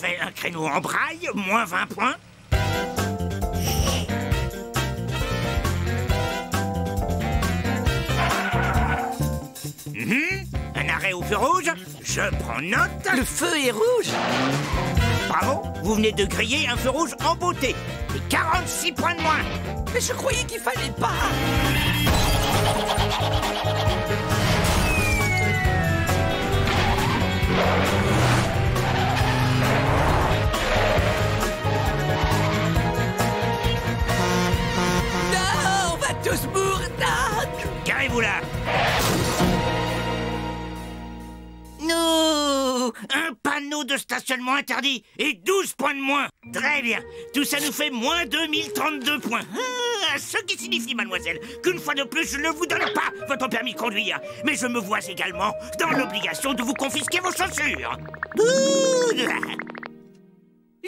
fait un créneau en braille, moins 20 points. Un arrêt au feu rouge, je prends note. Le feu est rouge. Bravo, vous venez de griller un feu rouge en beauté. Et 46 points de moins. Mais je croyais qu'il fallait pas. Non, on va tous mourir. Garez-vous là. Non. Un panneau de stationnement interdit et 12 points de moins. Très bien. Tout ça nous fait moins 2032 points. Ce qui signifie, mademoiselle, qu'une fois de plus, je ne vous donne pas votre permis de conduire. Mais je me vois également dans l'obligation de vous confisquer vos chaussures.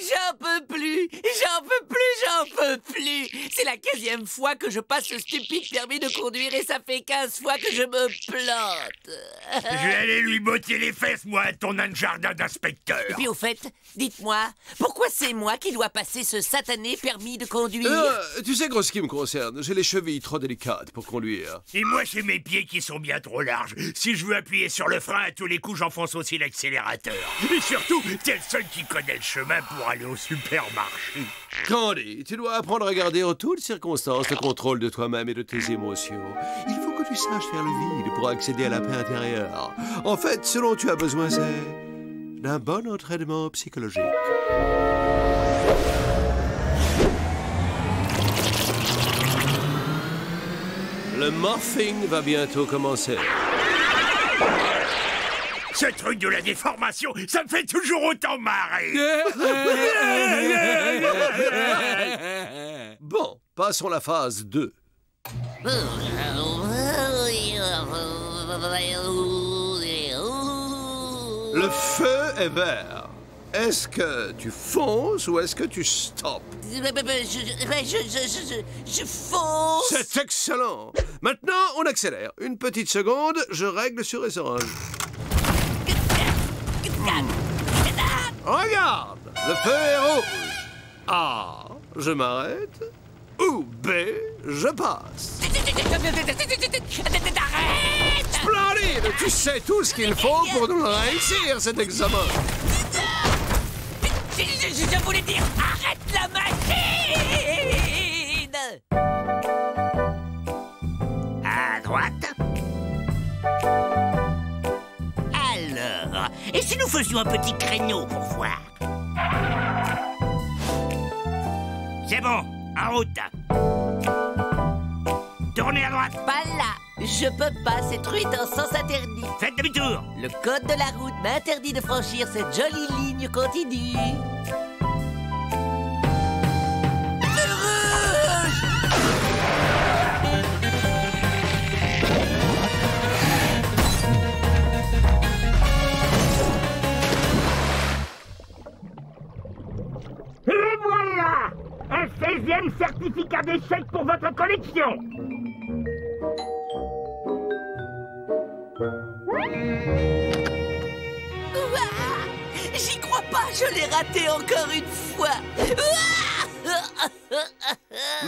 J'en peux plus, j'en peux plus, j'en peux plus. C'est la 15e fois que je passe ce stupide permis de conduire et ça fait 15 fois que je me plante. Je vais aller lui botter les fesses, moi, ton âne jardin d'inspecteur. Et puis au fait, dites-moi, pourquoi c'est moi qui dois passer ce satané permis de conduire? Tu sais, gros, ce qui me concerne, j'ai les chevilles trop délicates pour conduire. Et moi, j'ai mes pieds qui sont bien trop larges. Si je veux appuyer sur le frein, à tous les coups, j'enfonce aussi l'accélérateur. Et surtout, t'es le seul qui connaît le chemin pour aller au supermarché. Candy, tu dois apprendre à garder en toutes circonstances le contrôle de toi-même et de tes émotions. Il faut que tu saches faire le vide pour accéder à la paix intérieure. En fait, ce dont tu as besoin, c'est d'un bon entraînement psychologique. Le morphing va bientôt commencer. Ce truc de la déformation, ça me fait toujours autant marrer. Bon, passons à la phase 2. Le feu est vert. Est-ce que tu fonces ou est-ce que tu stoppes? Je fonce. C'est excellent. Maintenant, on accélère. Une petite seconde, je règle sur essence. Regarde, le feu est rouge. A, je m'arrête. Ou B, je passe. Arrête! Splendide! Tu sais tout ce qu'il faut pour nous réussir, cet examen. Je voulais dire, arrête la machine! À droite. Alors, et si nous faisions un petit créneau pour voir? C'est bon, en route. Tournez à droite. Pas là. Je peux pas, cette rue est en sens interdit. Faites demi-tour. Le code de la route m'interdit de franchir cette jolie ligne continue. Le rouge! Et voilà! Un 16e certificat d'échec pour votre collection. Ouah! J'y crois pas, je l'ai raté encore une fois. Ouah!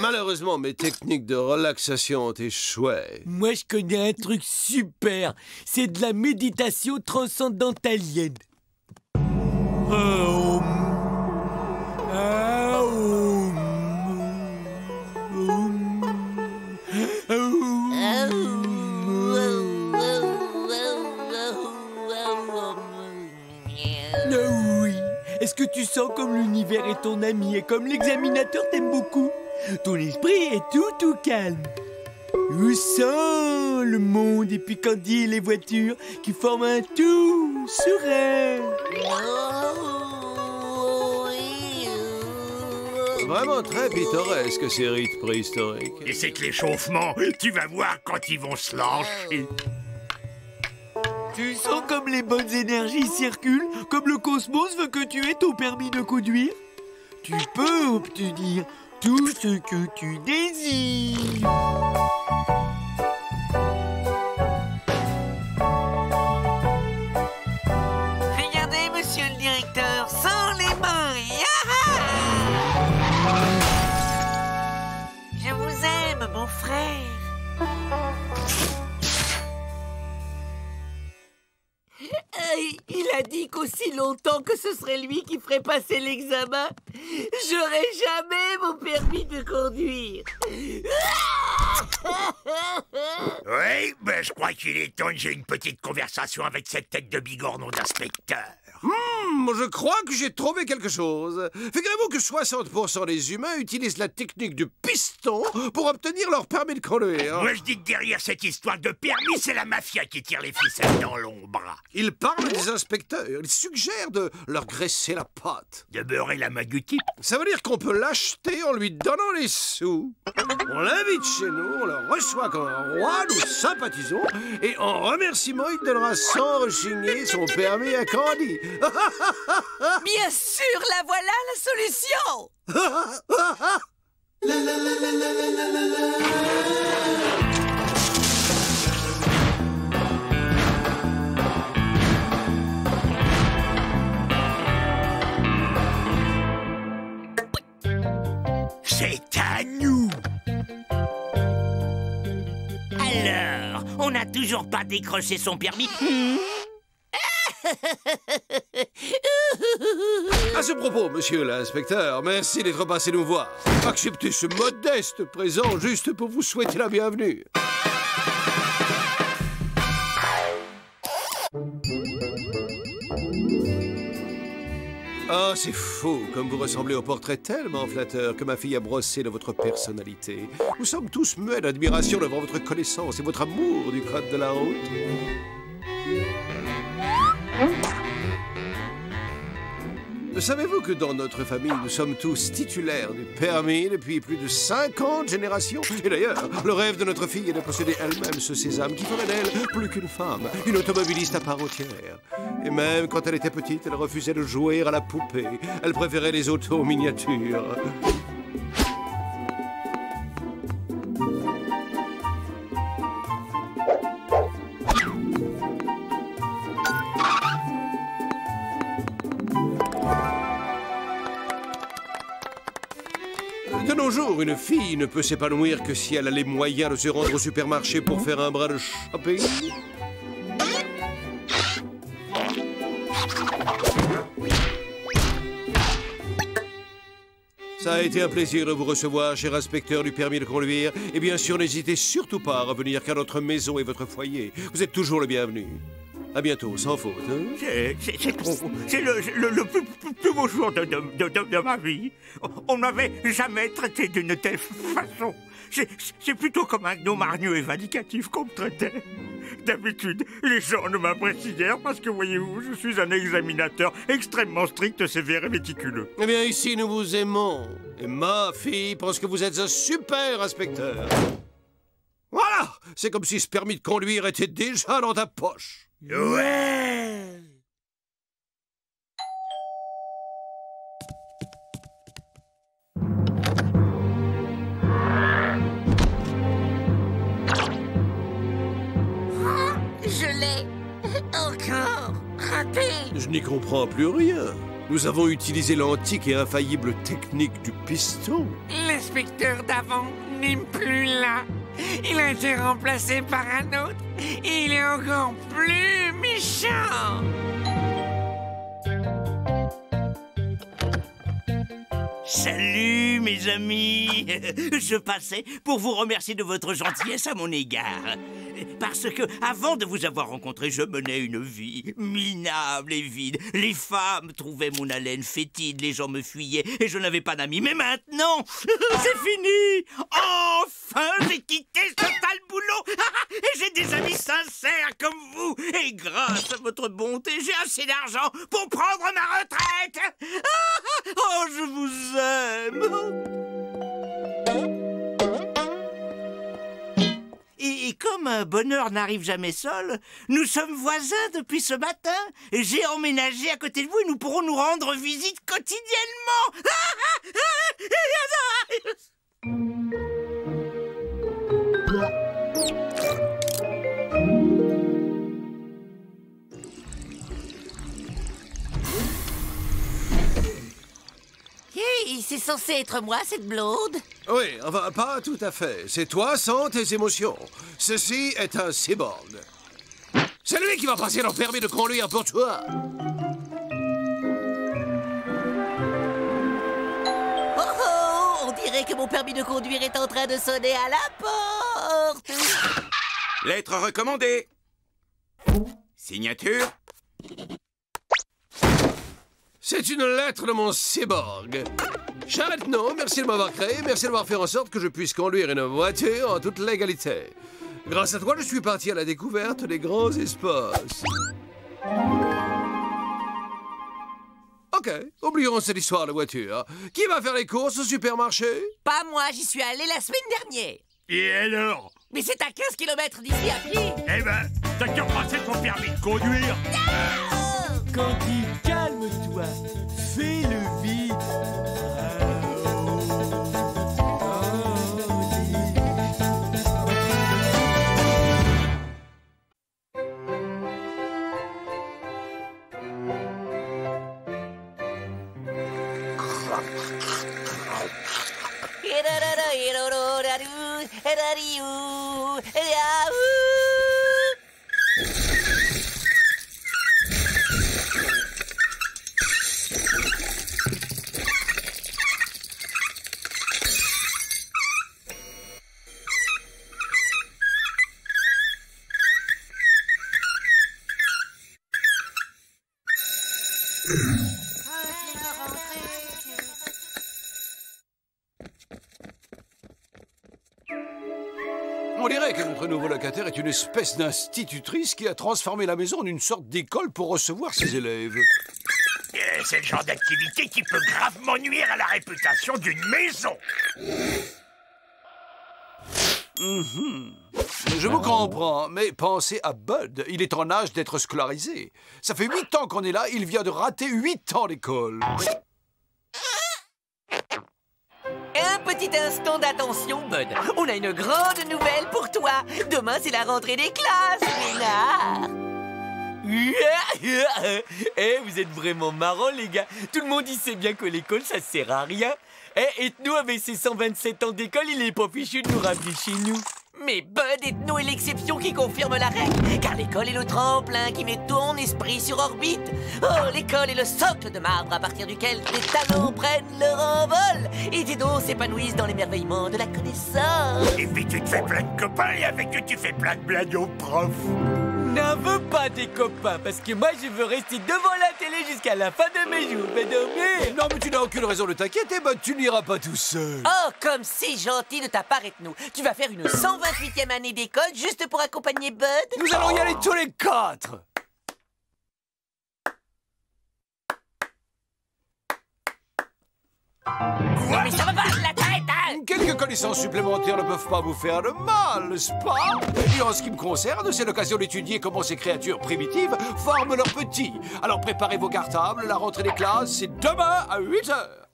Malheureusement, mes techniques de relaxation ont échoué. Moi, je connais un truc super. C'est de la méditation transcendantalienne. Oui. Est-ce que tu sens comme l'univers est ton ami et comme l'examinateur t'aime beaucoup? Ton esprit est tout calme. Tu sens le monde et puis Candy et les voitures qui forment un tout serein. Vraiment très pittoresque, ces rites préhistoriques. Et c'est que l'échauffement, tu vas voir quand ils vont se lâcher. Tu sens comme les bonnes énergies circulent, comme le cosmos veut que tu aies ton permis de conduire. Tu peux obtenir tout ce que tu désires. Regardez, monsieur le directeur, sans les mains. longtemps que ce serait lui qui ferait passer l'examen. J'aurais jamais mon permis de conduire. Oui, ben je crois qu'il est temps que j'ai une petite conversation avec cette tête de bigorneau d'inspecteur. Je crois que j'ai trouvé quelque chose. Figurez-vous que 60% des humains utilisent la technique du piston pour obtenir leur permis de conduire. Moi je dis que derrière cette histoire de permis, c'est la mafia qui tire les ficelles dans l'ombre. Ils parlent des inspecteurs, ils suggèrent de leur graisser la patte. De beurrer la main du type. Ça veut dire qu'on peut l'acheter en lui donnant les sous. On l'invite chez nous, on le reçoit comme un roi, nous sympathisons, et en remerciement, il donnera sans rechigner son permis à Candy. Bien sûr, la voilà la solution. C'est à nous. Alors, on n'a toujours pas décroché son permis. À ce propos, monsieur l'inspecteur, merci d'être passé nous voir. Acceptez ce modeste présent juste pour vous souhaiter la bienvenue. Ah, c'est fou, comme vous ressemblez au portrait tellement flatteur que ma fille a brossé de votre personnalité. Nous sommes tous muets d'admiration devant votre connaissance et votre amour du code de la route. Savez-vous que dans notre famille, nous sommes tous titulaires du permis depuis plus de 50 générations? Et d'ailleurs, le rêve de notre fille est de posséder elle-même ce sésame qui ferait d'elle plus qu'une femme, une automobiliste à part entière. Et même quand elle était petite, elle refusait de jouer à la poupée. Elle préférait les autos miniatures. De nos jours, une fille ne peut s'épanouir que si elle a les moyens de se rendre au supermarché pour faire un bras de shopping. Ça a été un plaisir de vous recevoir, cher inspecteur du permis de conduire. Et bien sûr, n'hésitez surtout pas à revenir, car notre maison est votre foyer. Vous êtes toujours le bienvenu. À bientôt, sans faute. Hein? C'est trop. C'est le plus beau jour de ma vie. On n'avait jamais traité d'une telle façon. C'est plutôt comme un gnome hargneux et vindicatif qu'on me traitait. D'habitude, les gens ne m'apprécient guère parce que, voyez-vous, je suis un examinateur extrêmement strict, sévère et méticuleux. Eh bien, ici, nous vous aimons. Et ma fille pense que vous êtes un super inspecteur. Voilà! C'est comme si ce permis de conduire était déjà dans ta poche. Ouais! Je l'ai encore raté. Je n'y comprends plus rien. Nous avons utilisé l'antique et infaillible technique du piston. L'inspecteur d'avant n'est plus là. Il a été remplacé par un autre et il est encore plus méchant. Salut mes amis. Je passais pour vous remercier de votre gentillesse à mon égard. Parce que, avant de vous avoir rencontré, je menais une vie minable et vide. Les femmes trouvaient mon haleine fétide, les gens me fuyaient et je n'avais pas d'amis. Mais maintenant, c'est fini. Enfin, j'ai quitté ce sale boulot et j'ai des amis sincères comme vous. Et grâce à votre bonté, j'ai assez d'argent pour prendre ma retraite. Oh, je vous aime. Et comme un bonheur n'arrive jamais seul, nous sommes voisins depuis ce matin. J'ai emménagé à côté de vous et nous pourrons nous rendre visite quotidiennement. Hey, c'est censé être moi, cette blonde? Oui, enfin, pas tout à fait. C'est toi sans tes émotions. Ceci est un cyborg. C'est lui qui va passer leur permis de conduire pour toi. dirait que mon permis de conduire est en train de sonner à la porte. Lettre recommandée. Signature. C'est une lettre de mon cyborg. Cher lieutenant, merci de m'avoir créé, merci d'avoir fait en sorte que je puisse conduire une voiture en toute légalité. Grâce à toi, je suis parti à la découverte des grands espaces. Ok, oublions cette histoire de voiture. Qui va faire les courses au supermarché? Pas moi, j'y suis allé la semaine dernière. Et alors? Mais c'est à 15 km d'ici à pied. Eh ben, t'as qu'à passer ton permis de conduire. Candy, calme-toi. Fais-le vite. On dirait que notre nouveau locataire est une espèce d'institutrice qui a transformé la maison en une sorte d'école pour recevoir ses élèves. C'est le genre d'activité qui peut gravement nuire à la réputation d'une maison. Je vous comprends, mais pensez à Bud. Il est en âge d'être scolarisé. Ça fait 8 ans qu'on est là, il vient de rater 8 ans d'école. Un petit instant d'attention, Bud. On a une grande nouvelle pour toi. Demain, c'est la rentrée des classes, Lénard. Eh, vous êtes vraiment marrants, les gars. Tout le monde y sait bien que l'école, ça sert à rien. Eh, Ethno, avec ses 127 ans d'école, il est pas fichu de nous ramener chez nous. Mais Bud Ethno est l'exception qui confirme la règle, car l'école est le tremplin qui met ton esprit sur orbite. Oh, l'école est le socle de marbre à partir duquel les talents prennent leur envol et tes dos s'épanouissent dans l'émerveillement de la connaissance. Et puis tu te fais plein de copains et avec eux tu fais plein de blagues aux profs. N'en veux pas des copains, parce que moi, je veux rester devant la télé jusqu'à la fin de mes jours. Mais dormir. Non, mais tu n'as aucune raison de t'inquiéter, Bud. Tu n'iras pas tout seul. Oh, comme c'est gentil de ta part, Ethno. Tu vas faire une 128e année d'école juste pour accompagner Bud? Nous allons y aller tous les 4. Mais ça va pas la tête, hein? Quelques connaissances supplémentaires ne peuvent pas vous faire de mal, n'est-ce pas? Et en ce qui me concerne, c'est l'occasion d'étudier comment ces créatures primitives forment leurs petits. Alors préparez vos cartables, la rentrée des classes, c'est demain à 8 heures.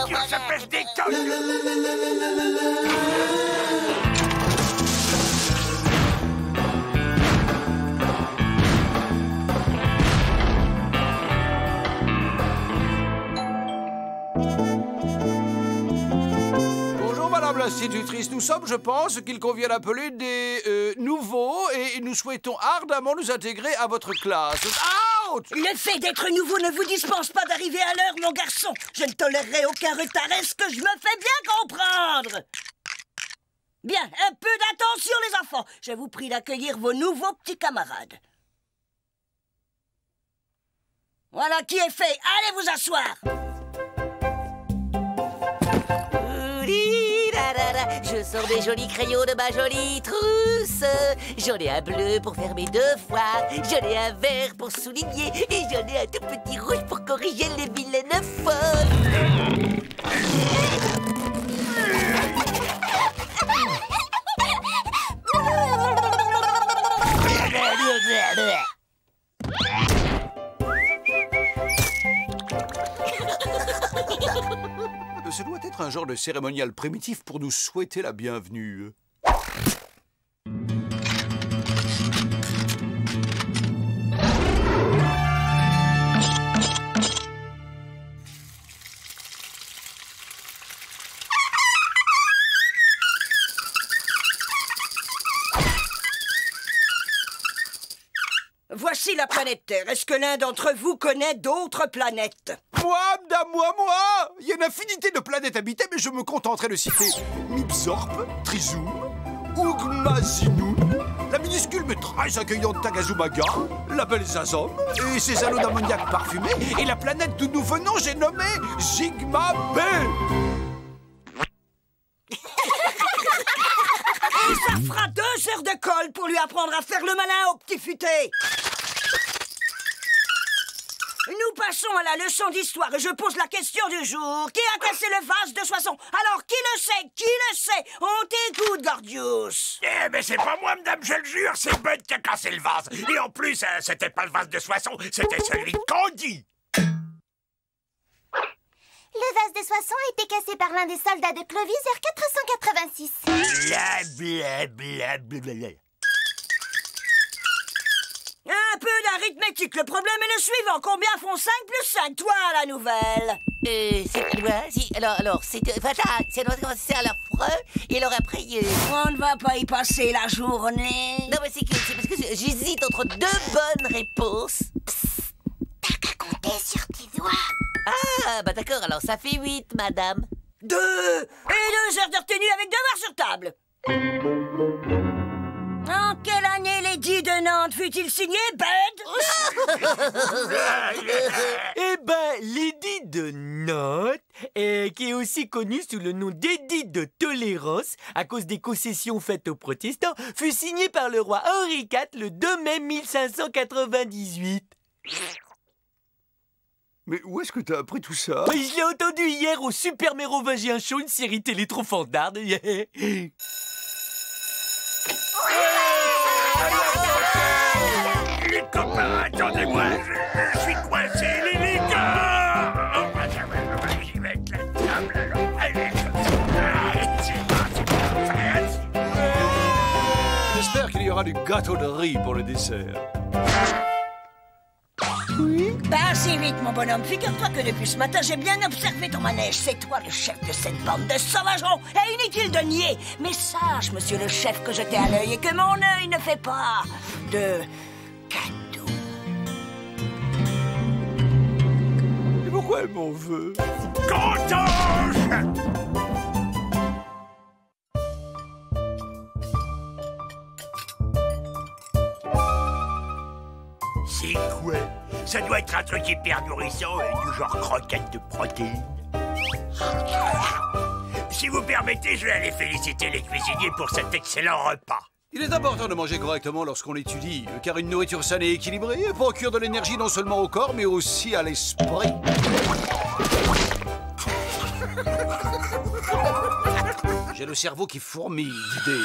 Culture, ça pèse des tonnes. Madame l'institutrice, nous sommes, je pense, qu'il convient d'appeler des nouveaux et nous souhaitons ardemment nous intégrer à votre classe. Out! Le fait d'être nouveau ne vous dispense pas d'arriver à l'heure, mon garçon. Je ne tolérerai aucun retard. Est-ce que je me fais bien comprendre? Bien, un peu d'attention, les enfants. Je vous prie d'accueillir vos nouveaux petits camarades. Voilà qui est fait. Allez vous asseoir. Je sors des jolis crayons de ma jolie trousse. J'en ai un bleu pour faire mes devoirs. J'en ai un vert pour souligner. Et j'en ai un tout petit rouge pour corriger les vilaines fautes. Ce doit être un genre de cérémonial primitif pour nous souhaiter la bienvenue. Voici la planète Terre. Est-ce que l'un d'entre vous connaît d'autres planètes? Moi, madame, moi! Il y a une infinité de planètes habitées, mais je me contenterai de citer Mibzorp, Trizoum, Ougmazinoun, la minuscule mais très accueillante Tagazumaga, la belle Zazom et ses anneaux d'ammoniac parfumés, et la planète d'où nous venons, j'ai nommé Sigma B. Et ça fera 2 heures de colle pour lui apprendre à faire le malin au petit futé. Nous passons à la leçon d'histoire et je pose la question du jour. Qui a cassé le vase de Soissons? Alors, qui le sait? Qui le sait? On t'écoute, Gordius. Eh ben c'est pas moi, madame, je le jure, c'est Bud qui a cassé le vase. Et en plus, c'était pas le vase de Soissons, c'était celui de Candy. Le vase de Soissons a été cassé par l'un des soldats de Clovis vers 486. Blablabla. Un peu d'arithmétique. Le problème est le suivant. Combien font 5 plus 5? Toi, la nouvelle. C'est quoi? Si, alors, c'est à l'affreux, et alors après, On ne va pas y passer la journée. Non, mais c'est parce que j'hésite entre 2 bonnes réponses. T'as qu'à compter sur tes doigts. Ah, bah d'accord, alors ça fait 8, madame. 2 et 2 heures de retenue avec devoir sur table. En quelle année l'édit de Nantes fut-il signé, Bud? Eh ben, l'édit de Nantes, qui est aussi connu sous le nom d'édit de tolérance, à cause des concessions faites aux protestants, fut signé par le roi Henri IV le 2 mai 1598. Mais où est-ce que t'as appris tout ça? Mais je l'ai entendu hier au Super Mérovingien Show, une série télé trop fandarde. Les copains, attendez-moi, je suis coincé, les gars. J'y vais avec la table, alors. Allez, J'espère qu'il y aura du gâteau de riz pour le dessert. Pas assez vite, mon bonhomme. Figure-toi que depuis ce matin, j'ai bien observé ton manège. C'est toi le chef de cette bande de sauvageons. Et inutile de nier. Mais sache, monsieur le chef, que je t'ai à l'œil et que mon œil ne fait pas de cadeaux. Et pourquoi elle m'en veut? Cantoche! C'est quoi? Ça doit être un truc hyper nourrissant, du genre croquette de protéines. Si vous permettez, je vais aller féliciter les cuisiniers pour cet excellent repas. Il est important de manger correctement lorsqu'on étudie, car une nourriture saine et équilibrée procure de l'énergie non seulement au corps, mais aussi à l'esprit. J'ai le cerveau qui fourmille d'idées.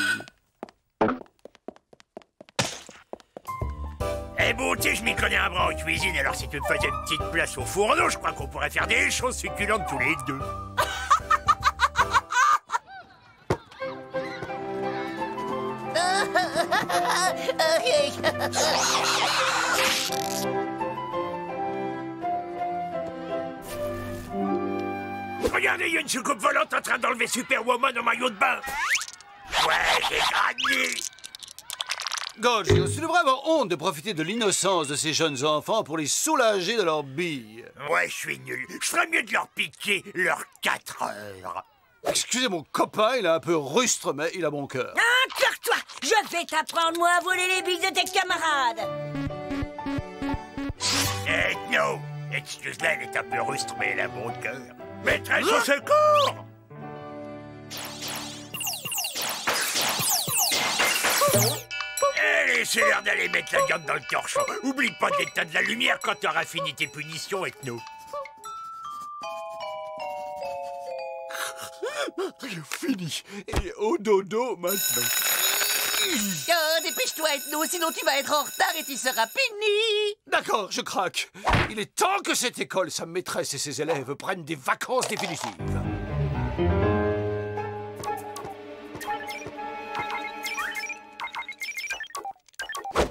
Eh bon, tu sais, je m'y connais un bras en cuisine, alors si tu me faisais une petite place au fourneau, je crois qu'on pourrait faire des choses succulentes tous les deux. Regardez, il y a une soucoupe volante en train d'enlever Superwoman au maillot de bain. Ouais, j'ai gagné. Gorgios, tu devrais avoir honte de profiter de l'innocence de ces jeunes enfants pour les soulager de leurs billes. Ouais, je suis nul. Je ferais mieux de leur piquer leurs 4 heures. Excusez mon copain, il est un peu rustre, mais il a bon cœur. Encore-toi! Je vais t'apprendre, moi, à voler les billes de tes camarades! Eh, non! Excuse-la, elle est un peu rustre, mais elle a bon cœur. Maîtresse au secours! Allez, c'est l'heure d'aller mettre la viande dans le torchon. Oublie pas d'éteindre la lumière quand t'auras fini tes punitions, Ethno. Fini. Et au dodo maintenant. Oh, dépêche-toi, Ethno, sinon tu vas être en retard et tu seras puni. D'accord, je craque. Il est temps que cette école, sa maîtresse et ses élèves prennent des vacances définitives.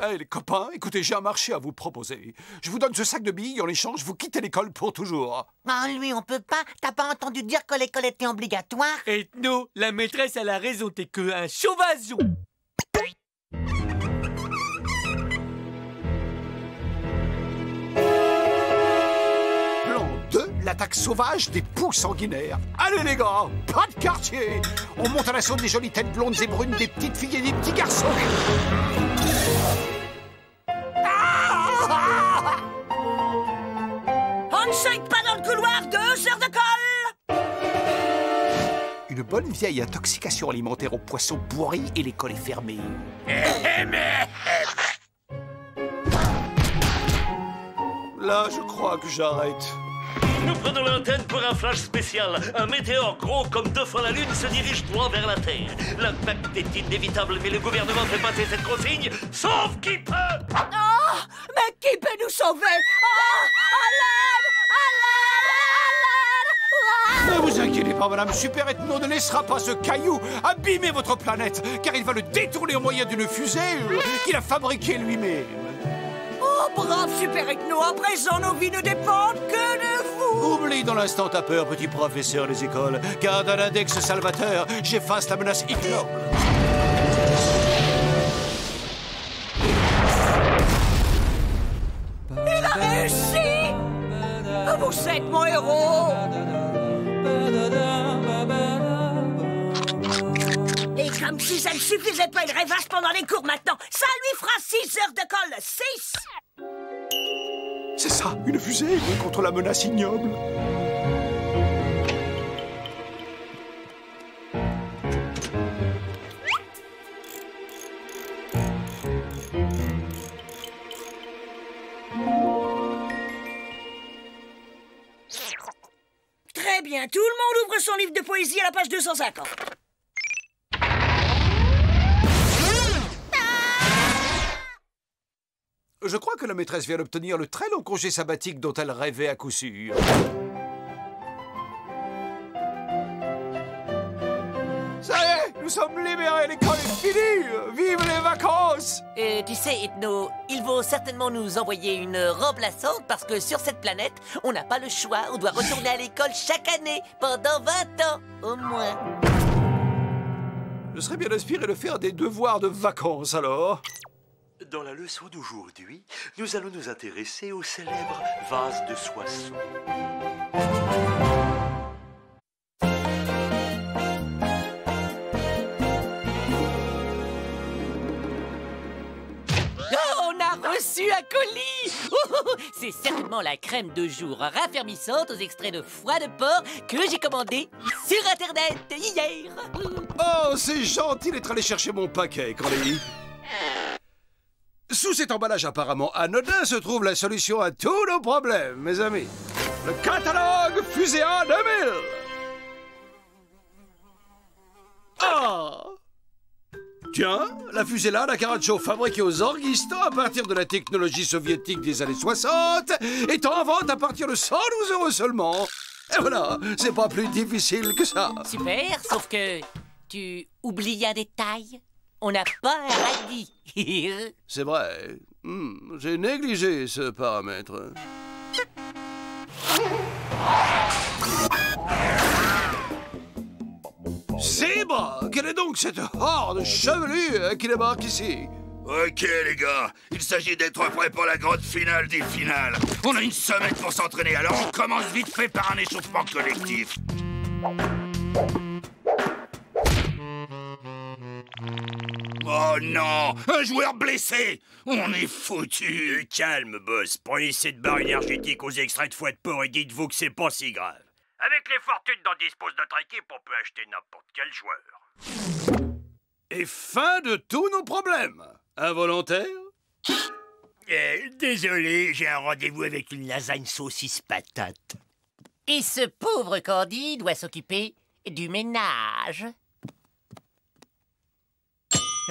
Hey, les copains, écoutez, j'ai un marché à vous proposer. Je vous donne ce sac de billes, en échange, vous quittez l'école pour toujours. Ah, lui, on peut pas. T'as pas entendu dire que l'école était obligatoire? Ethno, la maîtresse a la raison, t'es que un sauvageon. Plan 2, la l'attaque sauvage des poux sanguinaires. Allez les gars, pas de quartier. On monte à l'assaut des jolies têtes blondes et brunes, des petites filles et des petits garçons. On ne saute pas dans le couloir, 2 heures de colle. Une bonne vieille intoxication alimentaire aux poissons pourris et l'école est fermée. Là, je crois que j'arrête. Nous prenons l'antenne pour un flash spécial. Un météore gros comme 2 fois la Lune se dirige droit vers la Terre. L'impact est inévitable, mais le gouvernement fait passer cette consigne, sauf qui peut. Oh, mais qui peut nous sauver? Oh, à l'aide! Ne vous inquiétez pas, Madame Super Ethno ne laissera pas ce caillou abîmer votre planète, car il va le détourner au moyen d'une fusée qu'il a fabriquée lui-même. Oh, brave Super Ethno, à présent nos vies ne dépendent que de vous. Oublie dans l'instant ta peur, petit professeur des écoles, car d'un index salvateur, j'efface la menace ignoble. Il a réussi! Vous êtes mon héros! Et comme si ça ne suffisait pas, il rêvasse pendant les cours maintenant. Ça lui fera 6 heures de colle. 6! C'est ça, une fusée contre la menace ignoble. Très bien, tout le monde ouvre son livre de poésie à la page 250. Je crois que la maîtresse vient d'obtenir le très long congé sabbatique dont elle rêvait à coup sûr. Ça y est, nous sommes libérés, l'école est finie. Vive les vacances! Tu sais, Ethno, il vaut certainement nous envoyer une remplaçante parce que sur cette planète, on n'a pas le choix. On doit retourner à l'école chaque année, pendant 20 ans, au moins. Je serais bien inspiré de faire des devoirs de vacances, alors. Dans la leçon d'aujourd'hui, nous allons nous intéresser au célèbre vase de Soissons. On a reçu un colis! C'est certainement la crème de jour raffermissante aux extraits de foie de porc que j'ai commandé sur Internet hier. Oh, c'est gentil d'être allé chercher mon paquet, Corley. Sous cet emballage apparemment anodin se trouve la solution à tous nos problèmes, mes amis. Le catalogue Fuséa 2000. Ah! Tiens, la fusée là, la Karacho, fabriquée aux Orguistan à partir de la technologie soviétique des années 60, est en vente à partir de 112 € seulement. Et voilà, c'est pas plus difficile que ça. Super, sauf que tu oublies un détail. On n'a pas un radis. C'est vrai. J'ai négligé ce paramètre. Zebra! Quelle est donc cette horde chevelue qui débarque ici? Ok les gars, il s'agit d'être prêts pour la grande finale des finales. On a une semaine pour s'entraîner, alors on commence vite fait par un échauffement collectif. Oh non, un joueur blessé. On est foutu. Calme, boss. Prenez cette barre énergétique aux extraits de foie de porc et dites-vous que c'est pas si grave. Avec les fortunes dont dispose notre équipe, on peut acheter n'importe quel joueur. Et fin de tous nos problèmes. Involontaire? Désolé, j'ai un rendez-vous avec une lasagne saucisse patate. Et ce pauvre Candy doit s'occuper du ménage.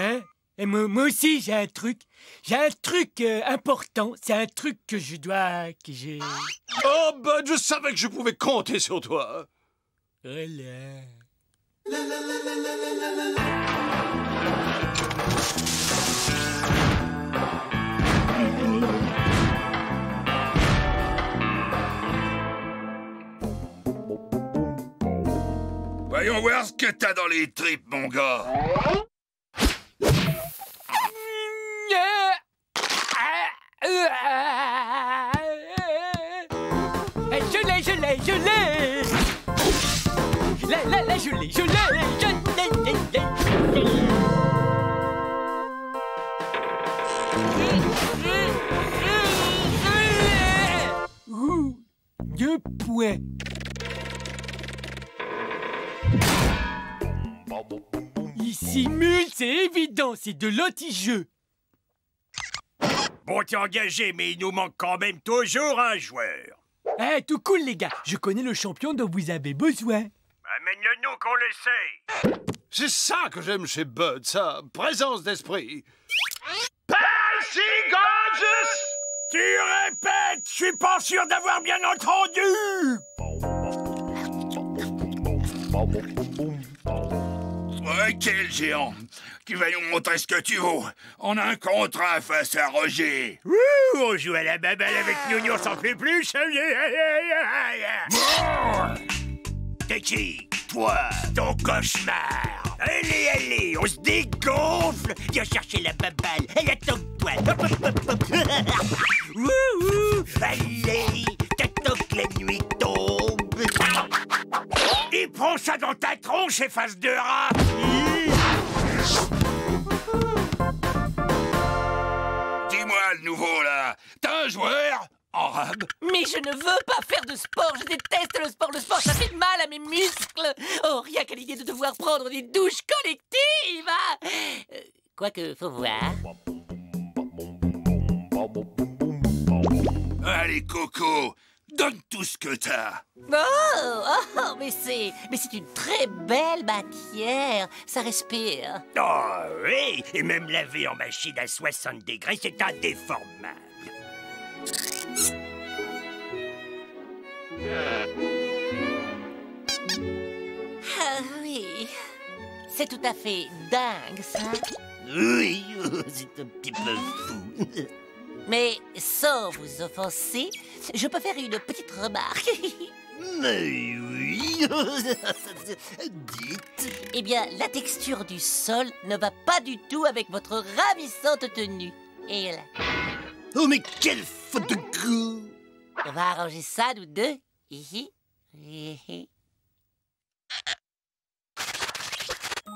Hein? Et moi aussi, j'ai un truc. J'ai un truc important. C'est un truc que je dois... que j'ai... Oh, Bud, je savais que je pouvais compter sur toi. Voilà. Voyons voir ce que t'as dans les tripes, mon gars. Je l'ai, Là, je l'ai. Ouh, 2 points. Il simule, c'est évident, c'est de l'anti-jeu. Bon, t'es engagé, mais il nous manque quand même toujours un joueur. Eh, tout cool, les gars. Je connais le champion dont vous avez besoin. Amène-le-nous qu'on l'essaye. C'est ça que j'aime chez Bud, sa présence d'esprit. Tu répètes, je suis pas sûr d'avoir bien entendu. Ouais, quel géant. Tu vas nous montrer ce que tu vaux. On a un contrat face à Roger. Ouh, on joue à la baballe avec Nounou, sans fait plus. T'es qui? Toi, ton cauchemar. Allez, on se dégonfle. Viens chercher la baballe, elle attend toi. Hop, hop, hop, hop. Ouh, allez, t'attends que la nuit tombe. Et prends ça dans ta tronche, efface de rat. Dis-moi le nouveau, là. T'as un joueur en rab? Mais je ne veux pas faire de sport, je déteste le sport. Le sport, ça fait mal à mes muscles. Oh, rien qu'à l'idée de devoir prendre des douches collectives. Quoique, faut voir. Allez, Coco, donne tout ce que t'as. Oh, mais c'est une très belle matière. Ça respire. Oh, oui, et même laver en machine à 60 degrés, c'est indéformable. Ah oui, c'est tout à fait dingue, ça. Oui, c'est un petit peu fou. Mais sans vous offenser, je peux faire une petite remarque. Mais oui. Dites. Eh bien, la texture du sol ne va pas du tout avec votre ravissante tenue. Et là, Oh, mais quelle faute de goût. on va arranger ça, nous deux. Hihi. Hihi.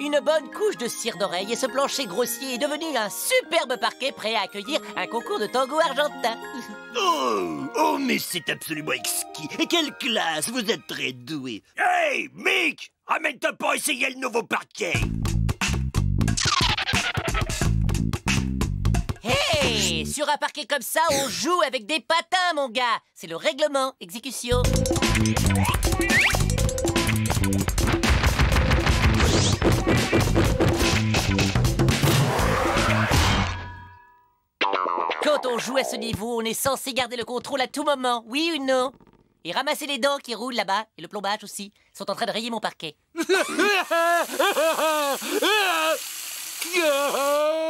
Une bonne couche de cire d'oreille et ce plancher grossier est devenu un superbe parquet prêt à accueillir un concours de tango argentin. Oh, mais c'est absolument exquis. Et quelle classe, vous êtes très doué. Hey, Mick, ramène-toi pour essayer le nouveau parquet. Hey, sur un parquet comme ça, on joue avec des patins, mon gars. C'est le règlement. Exécution. Quand on joue à ce niveau, on est censé garder le contrôle à tout moment, oui ou non? Et ramasser les dents qui roulent là-bas, et le plombage aussi, sont en train de rayer mon parquet.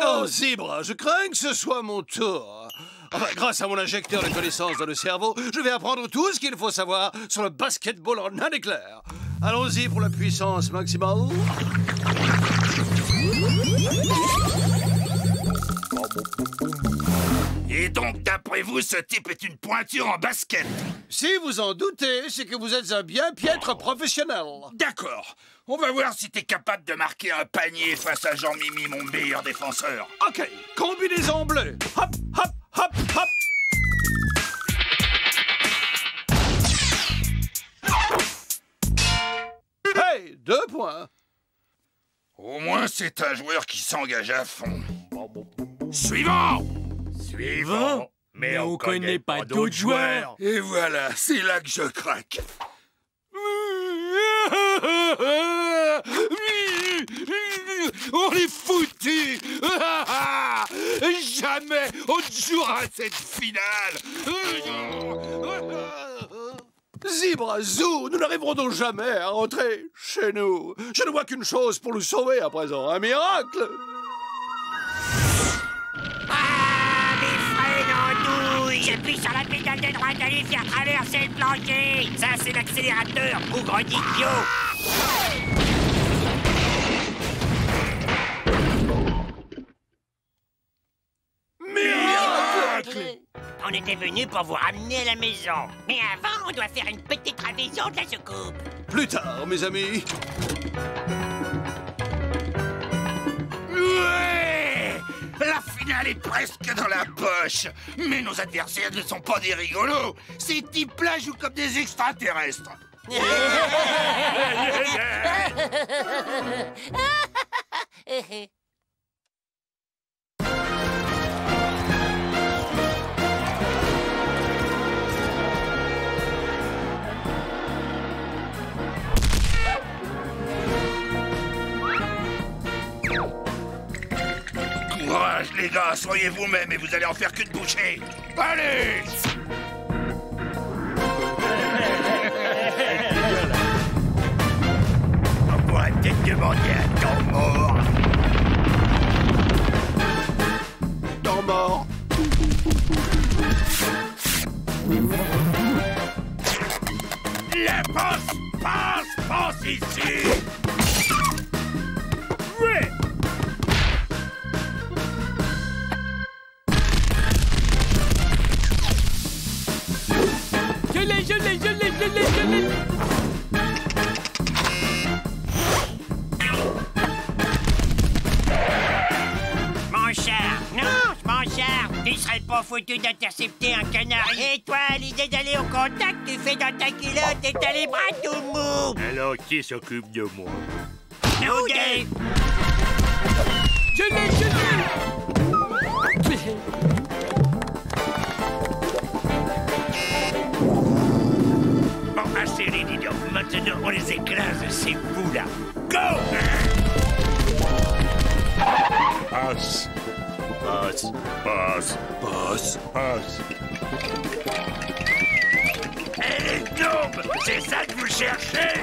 Oh, Zebra, je crains que ce soit mon tour. Enfin, grâce à mon injecteur de connaissances dans le cerveau, je vais apprendre tout ce qu'il faut savoir sur le basketball en un éclair. Allons-y pour la puissance maximale. Et donc, d'après vous, ce type est une pointure en basket? Si vous en doutez, c'est que vous êtes un bien piètre professionnel. D'accord. On va voir si t'es capable de marquer un panier face à Jean-Mimi, mon meilleur défenseur. Ok, combinaison bleue. Hop, hop, hop, hop. Hey, 2 points. Au moins, c'est un joueur qui s'engage à fond. Suivant! Suivant. Mais on connaît pas d'autres joueurs. Et voilà, c'est là que je craque. On est foutus. Jamais on ne jouera cette finale. Zebra Zoo, nous n'arriverons donc jamais à rentrer chez nous. Je ne vois qu'une chose pour nous sauver à présent, un miracle. Ah, mes frères d'andouille. J'appuie sur la pédale de droite à les faire traverser le plancher. Ça, c'est l'accélérateur, bougre d'idiot. Miracle! On on était venu pour vous ramener à la maison. Mais avant, on doit faire une petite révision de la soucoupe. Plus tard, mes amis. Ouais! La finale est presque dans la poche. Mais nos adversaires ne sont pas des rigolos. Ces types-là jouent comme des extraterrestres. Courage, les gars, soyez vous-même et vous allez en faire qu'une bouchée. Allez! On pourrait peut-être demander un temps mort. Temps mort. La passe ici! Ouais! Je l'ai. Manchard, tu serais pas foutu d'intercepter un canari. Et toi, l'idée d'aller au contact, tu fais dans ta culotte et t'as les bras tout mous. Alors, qui s'occupe de moi? Nous deux. Je l'ai. Bon, assez les dis donc. Maintenant, on les écrase, ces fous-là. Go! Passe. Elle est daube! C'est ça que vous cherchez?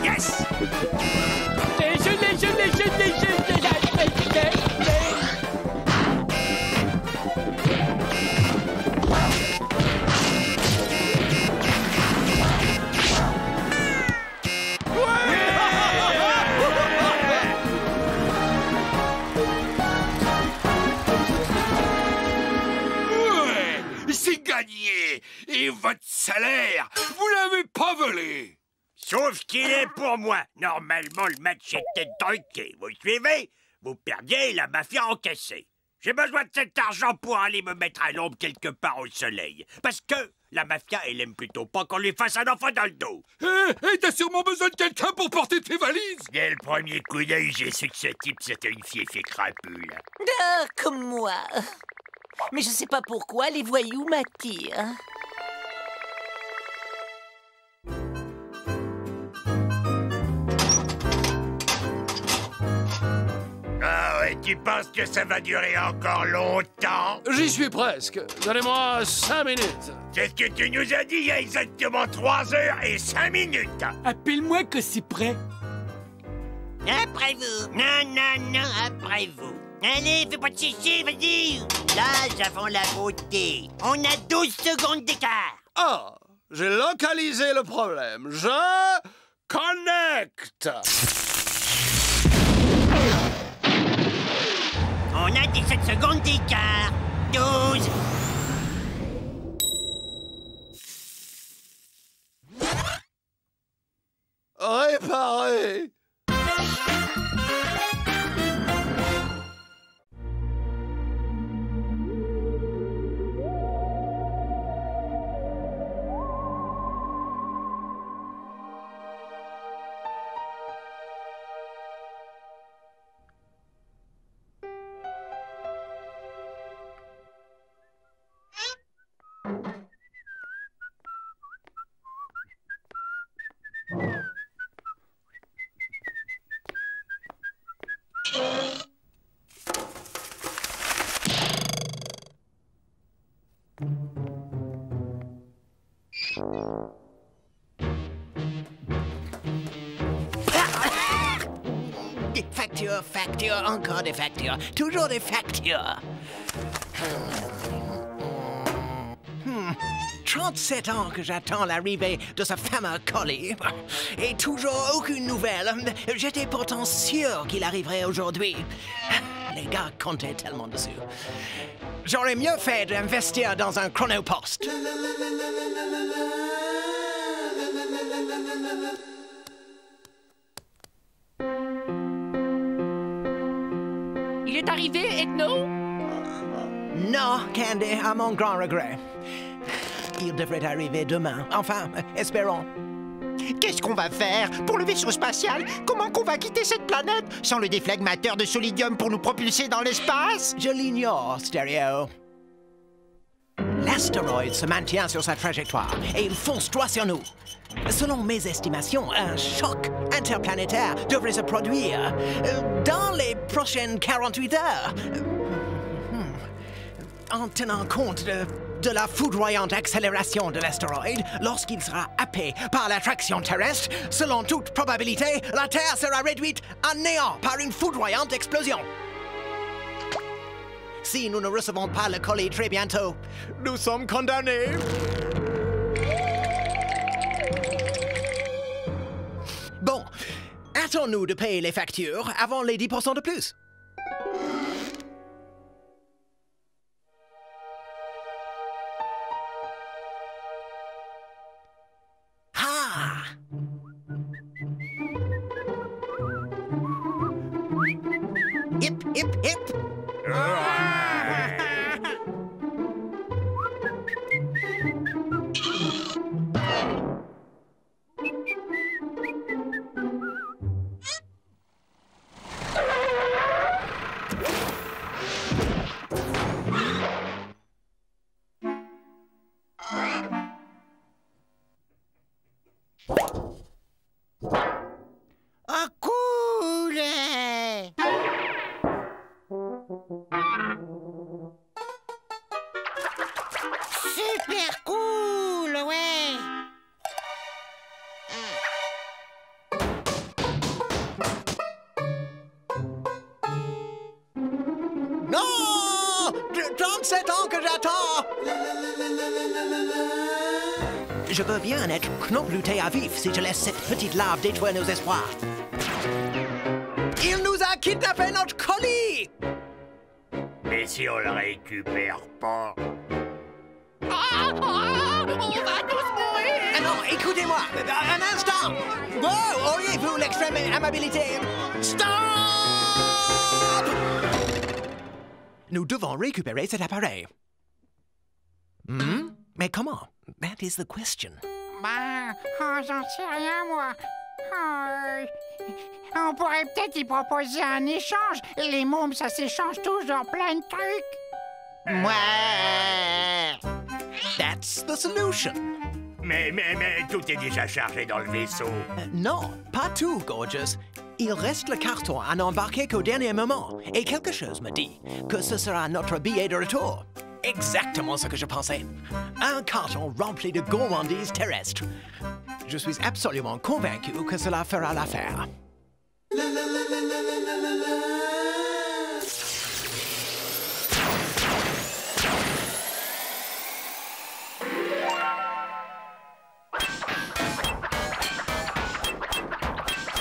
Yes! Je l'ai. C'est gagné! Et votre salaire, vous l'avez pas volé! Sauf qu'il est pour moi. Normalement, le match était truqué. Vous suivez? Vous perdiez, la mafia encaissée. J'ai besoin de cet argent pour aller me mettre à l'ombre quelque part au soleil. Parce que la mafia, elle aime plutôt pas qu'on lui fasse un enfant dans le dos. Et t'as sûrement besoin de quelqu'un pour porter tes valises! Dès le premier coup d'œil, j'ai su que ce type, c'était une fiefée crapule. Ah, comme moi. Mais je sais pas pourquoi les voyous m'attirent. Ah ouais, tu penses que ça va durer encore longtemps? J'y suis presque. Donnez-moi 5 minutes. C'est ce que tu nous as dit il y a exactement 3 heures et 5 minutes. Appelle-moi que c'est prêt. Après vous. Non, après vous. Allez, fais pas de chichi, vas-y. Là, avons la beauté. On a 12 secondes d'écart. Ah, j'ai localisé le problème. Je connecte. On a 17 secondes d'écart. 12. Réparé. factures, factures, encore des factures, toujours des factures. 37 ans que j'attends l'arrivée de ce fameux colis. Et toujours aucune nouvelle. J'étais pourtant sûr qu'il arriverait aujourd'hui. Les gars comptaient tellement dessus. J'aurais mieux fait d'investir dans un chronopost. Il est arrivé, Ethno? Non, Candy, à mon grand regret. Il devrait arriver demain. Enfin, espérons. Qu'est-ce qu'on va faire pour le vaisseau spatial? Comment qu'on va quitter cette planète sans le déflegmateur de solidium pour nous propulser dans l'espace? Je l'ignore, Stereo. L'astéroïde se maintient sur sa trajectoire et il fonce droit sur nous. Selon mes estimations, un choc interplanétaire devrait se produire dans les prochaines 48 heures. En tenant compte de la foudroyante accélération de l'astéroïde, lorsqu'il sera happé par l'attraction terrestre, selon toute probabilité, la Terre sera réduite à néant par une foudroyante explosion. Si nous ne recevons pas le colis très bientôt, nous sommes condamnés. Bon, hâtons-nous de payer les factures avant les 10% de plus. Hip, hip, hip. Oh, cool! Super cool, ouais! Non! 37 ans que j'attends! Je veux bien être knobluté à vif si je laisse cette petite larve détruire nos espoirs. Il nous a kidnappé notre colis! Mais si on le récupère pas... On va tous mourir! Ah non, écoutez-moi! Un instant! Wow! Auriez-vous l'extrême amabilité? Stop! Nous devons récupérer cet appareil. Mais comment? That is the question. J'en sais rien, moi. On pourrait peut-être y proposer un échange. Les mômes, ça s'échange toujours plein de trucs. Ouais. That's the solution. Mais tout est déjà chargé dans le vaisseau. Non, pas tout, Gorgeous. Il reste le carton à n'embarquer qu'au dernier moment. Et quelque chose me dit que ce sera notre billet de retour. Exactement ce que je pensais. Un carton rempli de gourmandises terrestres. Je suis absolument convaincu que cela fera l'affaire.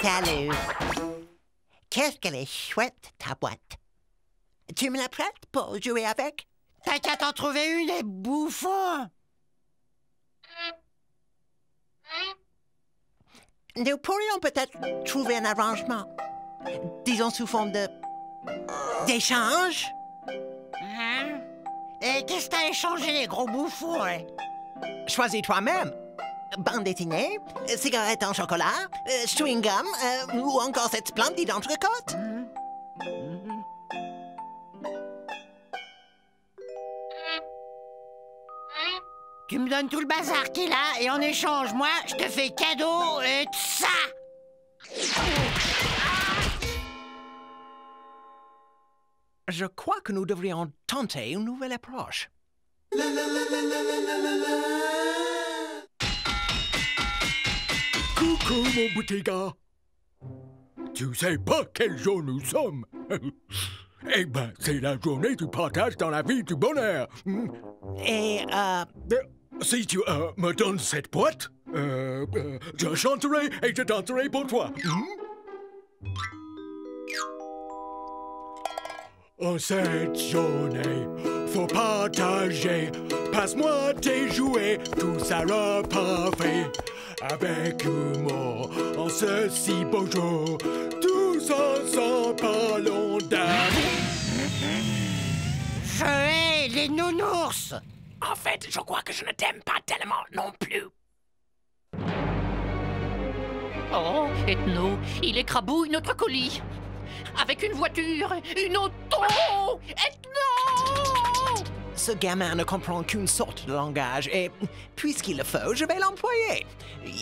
Salut. Qu'est-ce qu'elle est chouette, ta boîte. Tu me la prêtes pour jouer avec? T'as qu'à t'en trouver une, les bouffons. Nous pourrions peut-être trouver un arrangement. Disons sous forme de... d'échange. Hein? Et qu'est-ce que t'as échangé, les gros bouffons, hein? Choisis toi-même. Bande dessinée, cigarette en chocolat, chewing-gum, ou encore cette splendide entrecôte. Tu me donnes tout le bazar qu'il a et en échange, moi, je te fais cadeau et tout ça. Je crois que nous devrions tenter une nouvelle approche. Coucou, mon petit gars. Tu sais pas quel jour nous sommes? Eh ben, c'est la journée du partage dans la vie du bonheur. Et, Si tu me donnes cette boîte, je chanterai et je danserai pour toi. En cette journée, faut partager. Passe-moi tes jouets, tout sera parfait. Avec humour, en ce si beau jour, tous ensemble parlons d'amour. Je hais les nounours. En fait, je crois que je ne t'aime pas tellement non plus. Oh, Ethno, il écrabouille notre colis. Avec une voiture, une auto. Ethno! Ce gamin ne comprend qu'une sorte de langage et, puisqu'il le faut, je vais l'employer.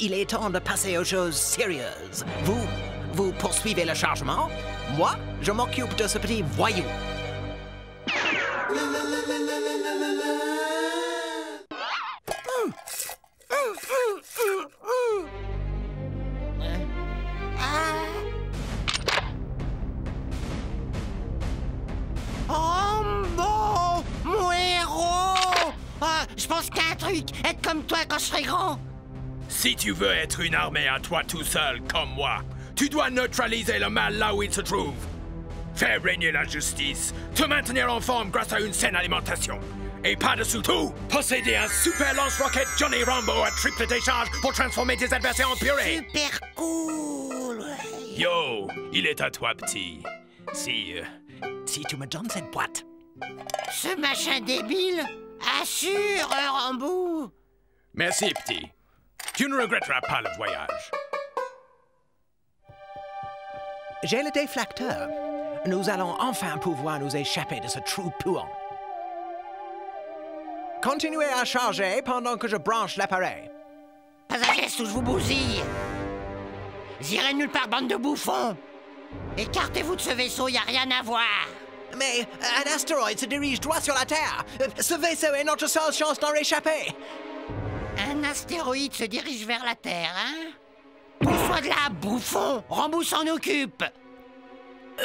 Il est temps de passer aux choses sérieuses. Vous poursuivez le chargement. Moi, je m'occupe de ce petit voyou. Rambo, mon héros! Je pense qu'à un truc, être comme toi quand je serai grand. Si tu veux être une armée à toi tout seul, comme moi, tu dois neutraliser le mal là où il se trouve. Faire régner la justice, te maintenir en forme grâce à une saine alimentation. Et par-dessous tout, posséder un super lance-roquette Johnny Rambo à triple décharge pour transformer tes adversaires en purée. Super cool! Yo, il est à toi, petit. Si tu me donnes cette boîte. Ce machin débile assure, Rambo. Merci, petit. Tu ne regretteras pas le voyage. J'ai le déflecteur. Nous allons enfin pouvoir nous échapper de ce trou puant. Continuez à charger pendant que je branche l'appareil. Pas un geste où je vous bousille. J'irai nulle part, bande de bouffons. Écartez-vous de ce vaisseau, y a rien à voir. Mais un astéroïde se dirige droit sur la Terre. Ce vaisseau est notre seule chance d'en réchapper. Un astéroïde se dirige vers la Terre, hein? Pousse-toi de là, bouffon. Rambo s'en occupe.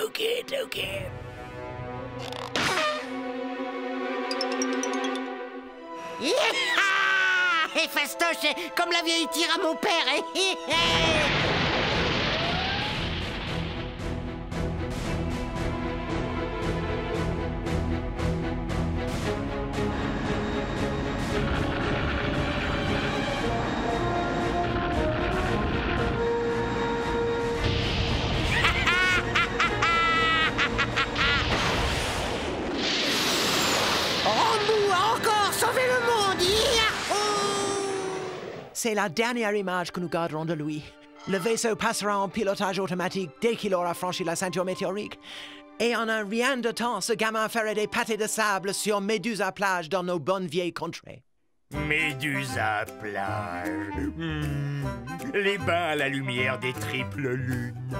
Ok. Et fastoche, comme la vieille tire à mon père. Rambo a encore sauvé le monde. C'est la dernière image que nous garderons de lui. Le vaisseau passera en pilotage automatique dès qu'il aura franchi la ceinture météorique. Et en un rien de temps, ce gamin ferait des pâtés de sable sur Médusa plage dans nos bonnes vieilles contrées. Médusa plage. Les bains à la lumière des triples lunes.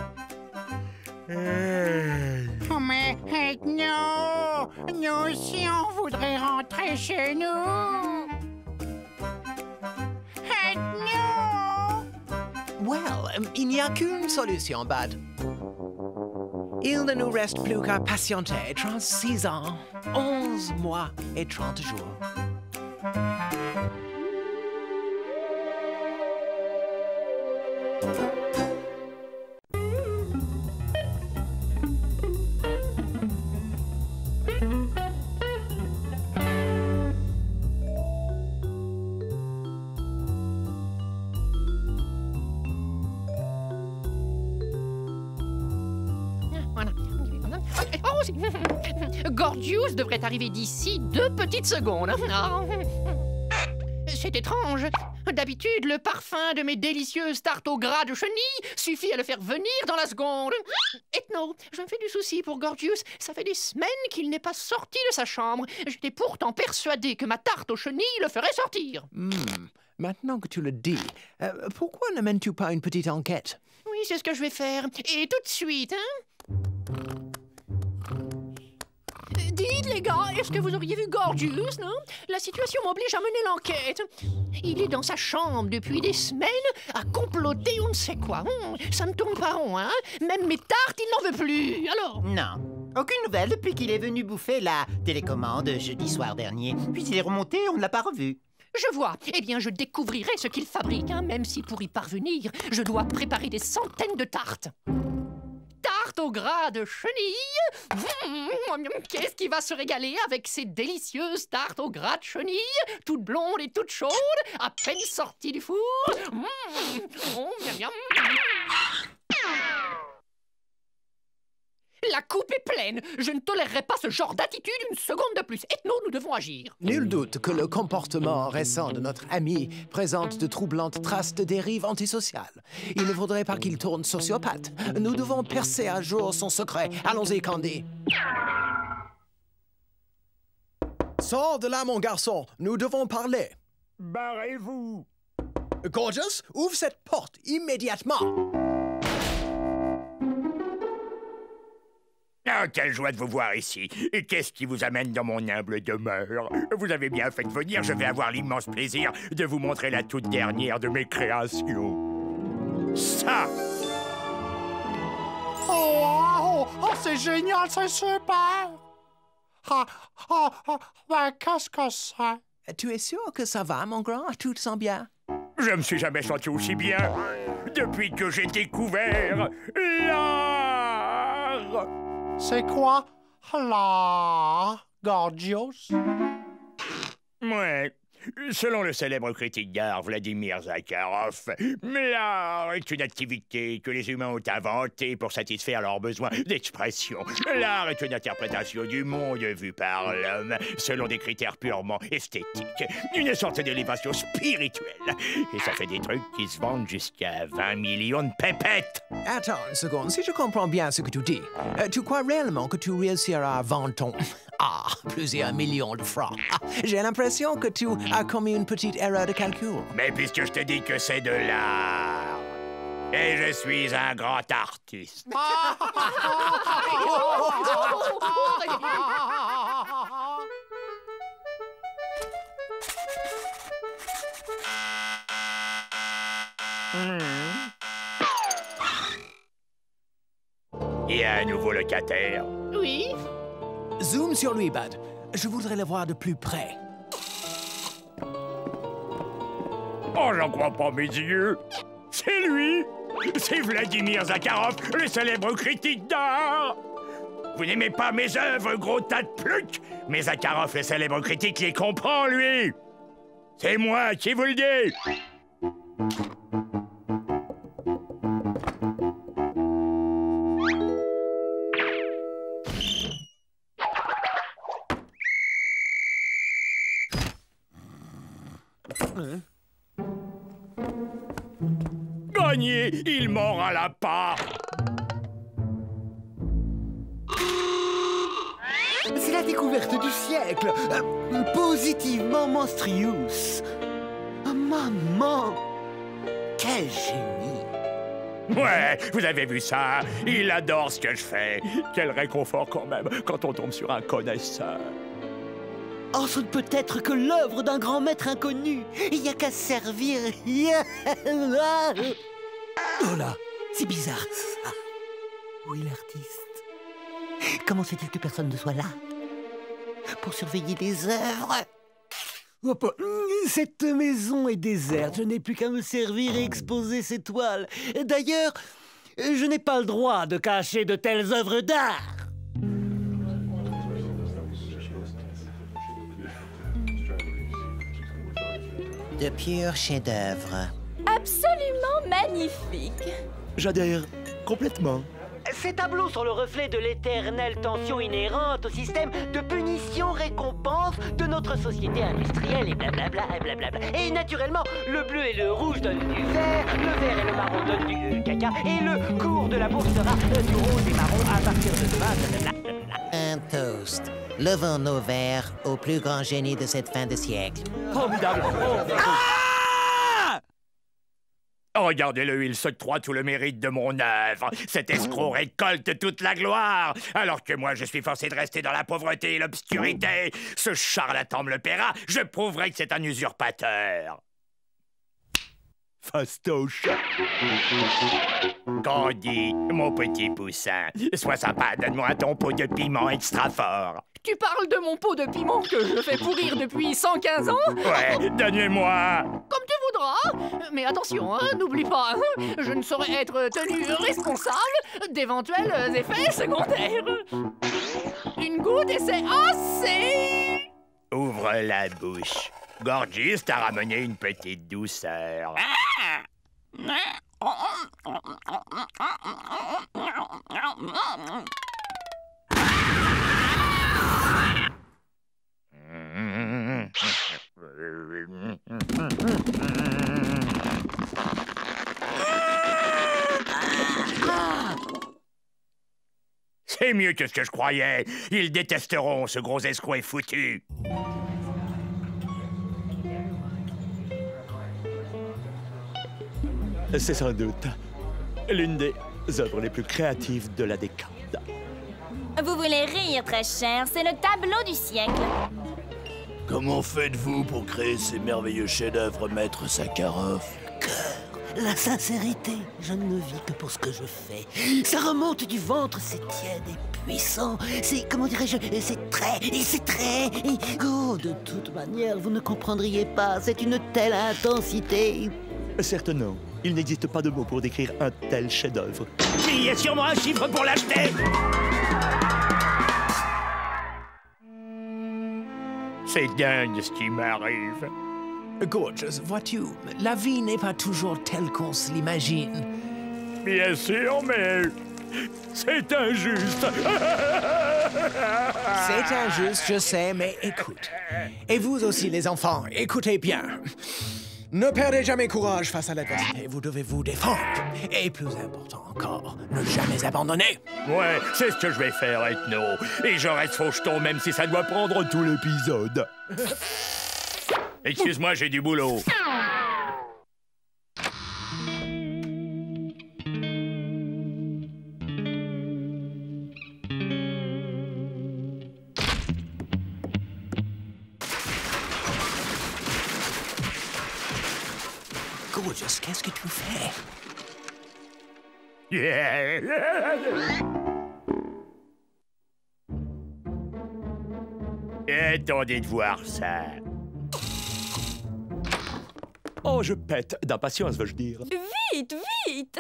Oh, mais non! Nous aussi, on voudrait rentrer chez nous! Non! Well, il n'y a qu'une solution, Bud. Il ne nous reste plus qu'à patienter 36 ans, 11 mois et 30 jours. Gorgius devrait arriver d'ici 2 petites secondes. C'est étrange. D'habitude, le parfum de mes délicieuses tartes au gras de chenille suffit à le faire venir dans la seconde. Ethno, je me fais du souci pour Gorgius. Ça fait des semaines qu'il n'est pas sorti de sa chambre. J'étais pourtant persuadée que ma tarte aux chenilles le ferait sortir. Maintenant que tu le dis, pourquoi ne mènes-tu pas une petite enquête? Oui, c'est ce que je vais faire. Et tout de suite, hein? Dites, les les gars, est-ce que vous auriez vu Gorgeous, non? La situation m'oblige à mener l'enquête. Il est dans sa chambre depuis des semaines à comploter on ne sait quoi. Ça ne tourne pas rond, hein? Même mes tartes, il n'en veut plus. Alors? Non. Aucune nouvelle depuis qu'il est venu bouffer la télécommande jeudi soir dernier. Puis il est remonté, on ne l'a pas revu. Je vois. Eh bien, je découvrirai ce qu'il fabrique, hein, même si pour y parvenir, je dois préparer des centaines de tartes. Tarte au gras de chenille. Qu'est-ce qui va se régaler avec ces délicieuses tartes au gras de chenille, toutes blondes et toutes chaudes, à peine sorties du four. La coupe est pleine. Je ne tolérerai pas ce genre d'attitude une seconde de plus. Ethno, nous devons agir. Nul doute que le comportement récent de notre ami présente de troublantes traces de dérive antisociale. Il ne faudrait pas qu'il tourne sociopathe. Nous devons percer à jour son secret. Allons-y, Candy. Sors de là, mon garçon. Nous devons parler. Barrez-vous. Gorgeous, ouvre cette porte immédiatement. Ah, quelle joie de vous voir ici. Et qu'est-ce qui vous amène dans mon humble demeure? Vous avez bien fait de venir, je vais avoir l'immense plaisir de vous montrer la toute dernière de mes créations. Ça! Oh, c'est génial, c'est super! Ben, qu'est-ce que c'est? Tu es sûr que ça va, mon grand? Tout te sent bien? Je me suis jamais senti aussi bien depuis que j'ai découvert l'art! C'est quoi, l'art, Gorgeous? Ouais. Selon le célèbre critique d'art Vladimir Zakharov, l'art est une activité que les humains ont inventée pour satisfaire leurs besoins d'expression. L'art est une interprétation du monde vu par l'homme selon des critères purement esthétiques. Une sorte d'élévation spirituelle. Et ça fait des trucs qui se vendent jusqu'à 20 millions de pépettes. Attends une seconde, si je comprends bien ce que tu dis, tu crois réellement que tu réussiras à vendre ton... plusieurs millions de francs. J'ai l'impression que tu as commis une petite erreur de calcul. Mais puisque je te dis que c'est de l'art, et je suis un grand artiste. Il y a un nouveau locataire. Oui? Zoom sur lui, Bud. Je voudrais le voir de plus près. Oh, j'en crois pas mes yeux. C'est lui. C'est Vladimir Zakharov, le célèbre critique d'art. Vous n'aimez pas mes œuvres, gros tas de plucs? Mais Zakharov, le célèbre critique, les comprend, lui. C'est moi qui vous le dis. Gagné, il mord à la part. C'est la découverte du siècle. Positivement monstrueuse. Oh, maman, quel génie. Ouais, vous avez vu ça? Il adore ce que je fais. Quel réconfort quand même quand on tombe sur un connaisseur. Oh, ce ne peut être que l'œuvre d'un grand maître inconnu. Il n'y a qu'à servir. Oh là, c'est bizarre. Ah, où est l'artiste? Comment se fait-il que personne ne soit là pour surveiller les œuvres? Cette maison est déserte. Je n'ai plus qu'à me servir et exposer ces toiles. D'ailleurs, je n'ai pas le droit de cacher de telles œuvres d'art. De purs chefs-d'œuvre. Absolument magnifique. J'adhère complètement. Ces tableaux sont le reflet de l'éternelle tension inhérente au système de punition-récompense de notre société industrielle et blablabla et blablabla. Et naturellement, le bleu et le rouge donnent du vert, le vert et le marron donnent du caca, et le cours de la bourse sera du rose et marron à partir de demain, blablabla. Un toast. Levons nos verres au plus grand génie de cette fin de siècle. Formidable. Regardez-le, il s'octroie tout le mérite de mon œuvre. Cet escroc récolte toute la gloire, alors que moi je suis forcé de rester dans la pauvreté et l'obscurité. Ce charlatan me le paiera, je prouverai que c'est un usurpateur. Fastoche. Candy, mon petit poussin, sois sympa, donne-moi ton pot de piment extra fort. Tu parles de mon pot de piment que je fais pourrir depuis 115 ans? Ouais, donne-moi. Comme tu voudras. Mais attention, hein, n'oublie pas, hein, je ne saurais être tenu responsable d'éventuels effets secondaires. Une goutte et c'est assez. Ouvre la bouche. Gorgeous t'a ramené une petite douceur. C'est mieux que ce que je croyais. Ils détesteront ce gros escroc foutu. C'est sans doute l'une des œuvres les plus créatives de la décade. Vous voulez rire, très cher, c'est le tableau du siècle. Comment faites-vous pour créer ces merveilleux chefs-d'œuvre, maître Sakharov? La sincérité, je ne vis que pour ce que je fais. Ça remonte du ventre, c'est tiède et puissant. C'est, comment dirais-je, c'est très... Oh, de toute manière, vous ne comprendriez pas. C'est une telle intensité. Certes non. Il n'existe pas de mots pour décrire un tel chef-d'œuvre. Il y a sûrement un chiffre pour l'acheter. C'est dingue ce qui m'arrive. Gorgeous, vois-tu, la vie n'est pas toujours telle qu'on se l'imagine. Bien sûr, mais c'est injuste. C'est injuste, je sais, mais écoute. Et vous aussi, les enfants, écoutez bien. Ne perdez jamais courage face à l'adversité, vous devez vous défendre. Et plus important encore, ne jamais abandonner. Ouais, c'est ce que je vais faire, Ethno. Et je reste faucheton même si ça doit prendre tout l'épisode. Excuse-moi, j'ai du boulot. Gorgeous, qu'est-ce que tu fais? Attendez de voir ça. Oh, je pète d'impatience, veux-je dire. Vite, vite!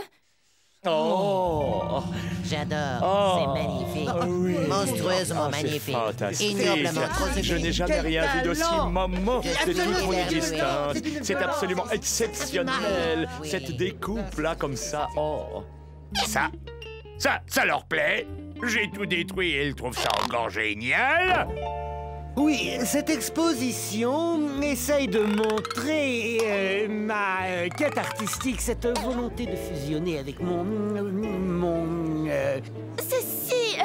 Oh! J'adore, Oh. c'est magnifique. Oui. Monstrueusement C'est magnifique. fantastique. Ignoblement trop Je n'ai jamais rien vu d'aussi moment de toute mon Absolument. existence. C'est C'est absolument exceptionnel. Oui. Cette découpe-là, comme ça, oh! Ça leur plaît? J'ai tout détruit et ils trouvent ça encore génial? Oui, cette exposition essaye de montrer ma quête artistique, cette volonté de fusionner avec C'est si...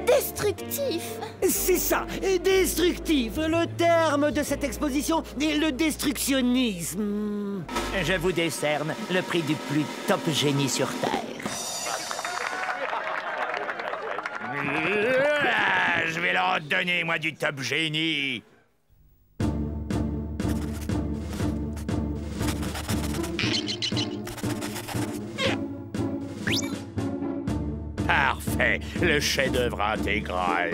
destructif. C'est ça, destructif. Le terme de cette exposition est le destructionnisme. Je vous décerne le prix du plus top génie sur Terre. Je vais leur donner, moi, du top génie. Parfait, le chef-d'œuvre intégral.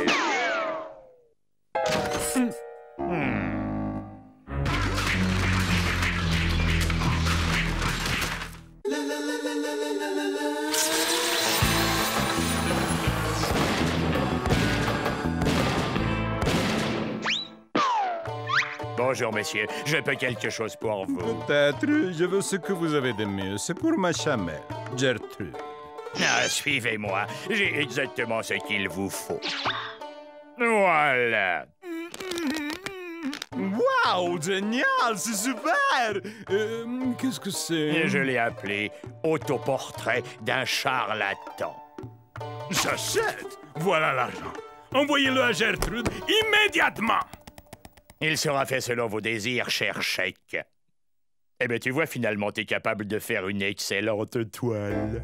Bonjour, messieurs. Je peux quelque chose pour vous. Peut-être, je veux ce que vous avez de mieux. C'est pour ma chamelle, Gertrude. Ah, suivez-moi. J'ai exactement ce qu'il vous faut. Voilà. Wow, génial, c'est super! Qu'est-ce que c'est? Et je l'ai appelé autoportrait d'un charlatan. J'achète! Voilà l'argent. Envoyez-le à Gertrude immédiatement! Il sera fait selon vos désirs, cher chèque. Eh ben tu vois, finalement, t'es capable de faire une excellente toile.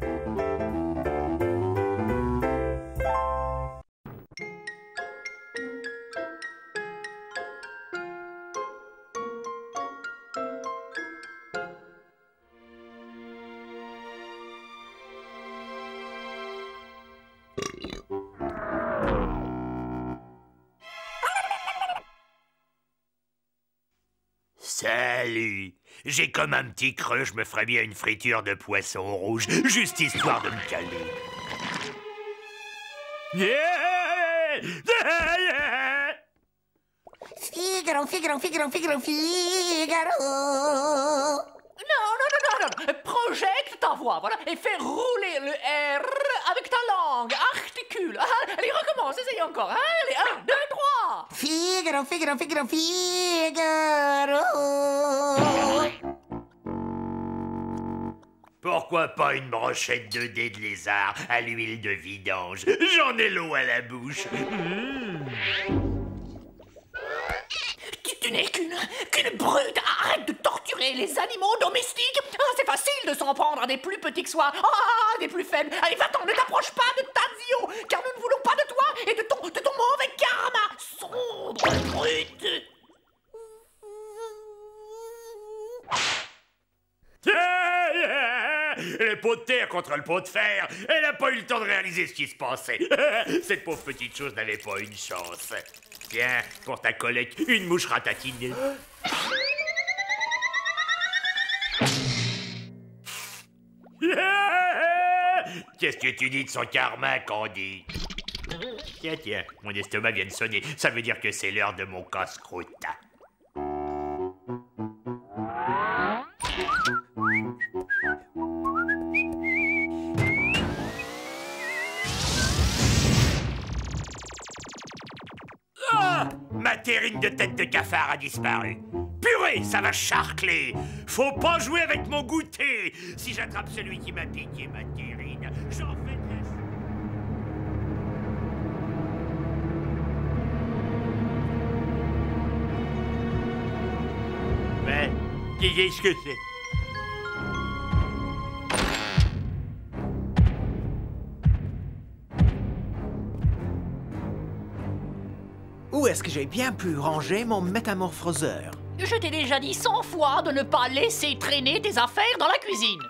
Salut. J'ai comme un petit creux, je me ferais bien une friture de poisson rouge, juste histoire de me caler. Figaro, Figaro, Figaro, Figaro, Figaro. Non. Projecte ta voix, voilà, et fais rouler le R avec ta langue. Articule. Allez, recommence, essaye encore. Allez, 1, 2, 3. Figaro, Figaro, Figaro, Figaro. Pourquoi pas une brochette de dés de lézard à l'huile de vidange? J'en ai l'eau à la bouche. Tu n'es qu'une brute. Arrête de torturer les animaux domestiques. C'est facile de s'en prendre à des plus petits que soi. Des plus faibles. Allez, va-t'en, ne t'approche pas de Tazio, car nous ne voulons pas de toi et de ton mauvais karma. Sombre brute. Le pot de terre contre le pot de fer. Elle n'a pas eu le temps de réaliser ce qui se passait. Cette pauvre petite chose n'avait pas une chance. Tiens, pour ta collecte, une mouche ratatine. Qu'est-ce que tu dis de son karma, Candy? Tiens, mon estomac vient de sonner. Ça veut dire que c'est l'heure de mon casse-croûte. Ma terrine de tête de cafard a disparu. Purée, ça va charcler. Faut pas jouer avec mon goûter. Si j'attrape celui qui m'a piqué ma terrine, j'en fais de la... Mais, qu'est-ce que c'est? Où est-ce que j'ai bien pu ranger mon métamorphoseur? Je t'ai déjà dit 100 fois de ne pas laisser traîner tes affaires dans la cuisine.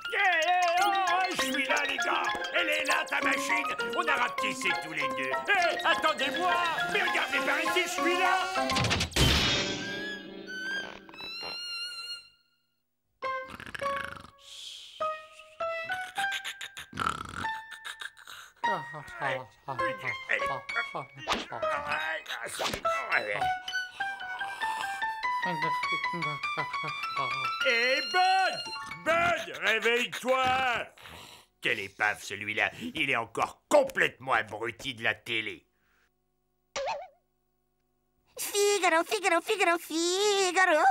Je suis là, les gars. Elle est là, ta machine. On a rapetissé tous les deux. Attendez-moi. Mais regardez par ici, je suis là. Hé, Bud, réveille-toi! Quelle épave, celui-là! Il est encore complètement abruti de la télé. Figaro, Figaro, Figaro, Figaro.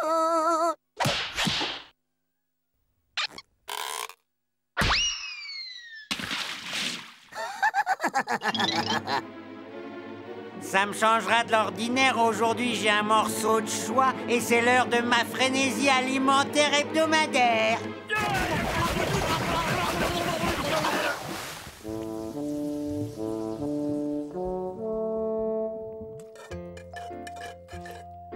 Ça me changera de l'ordinaire. Aujourd'hui, j'ai un morceau de choix et c'est l'heure de ma frénésie alimentaire hebdomadaire.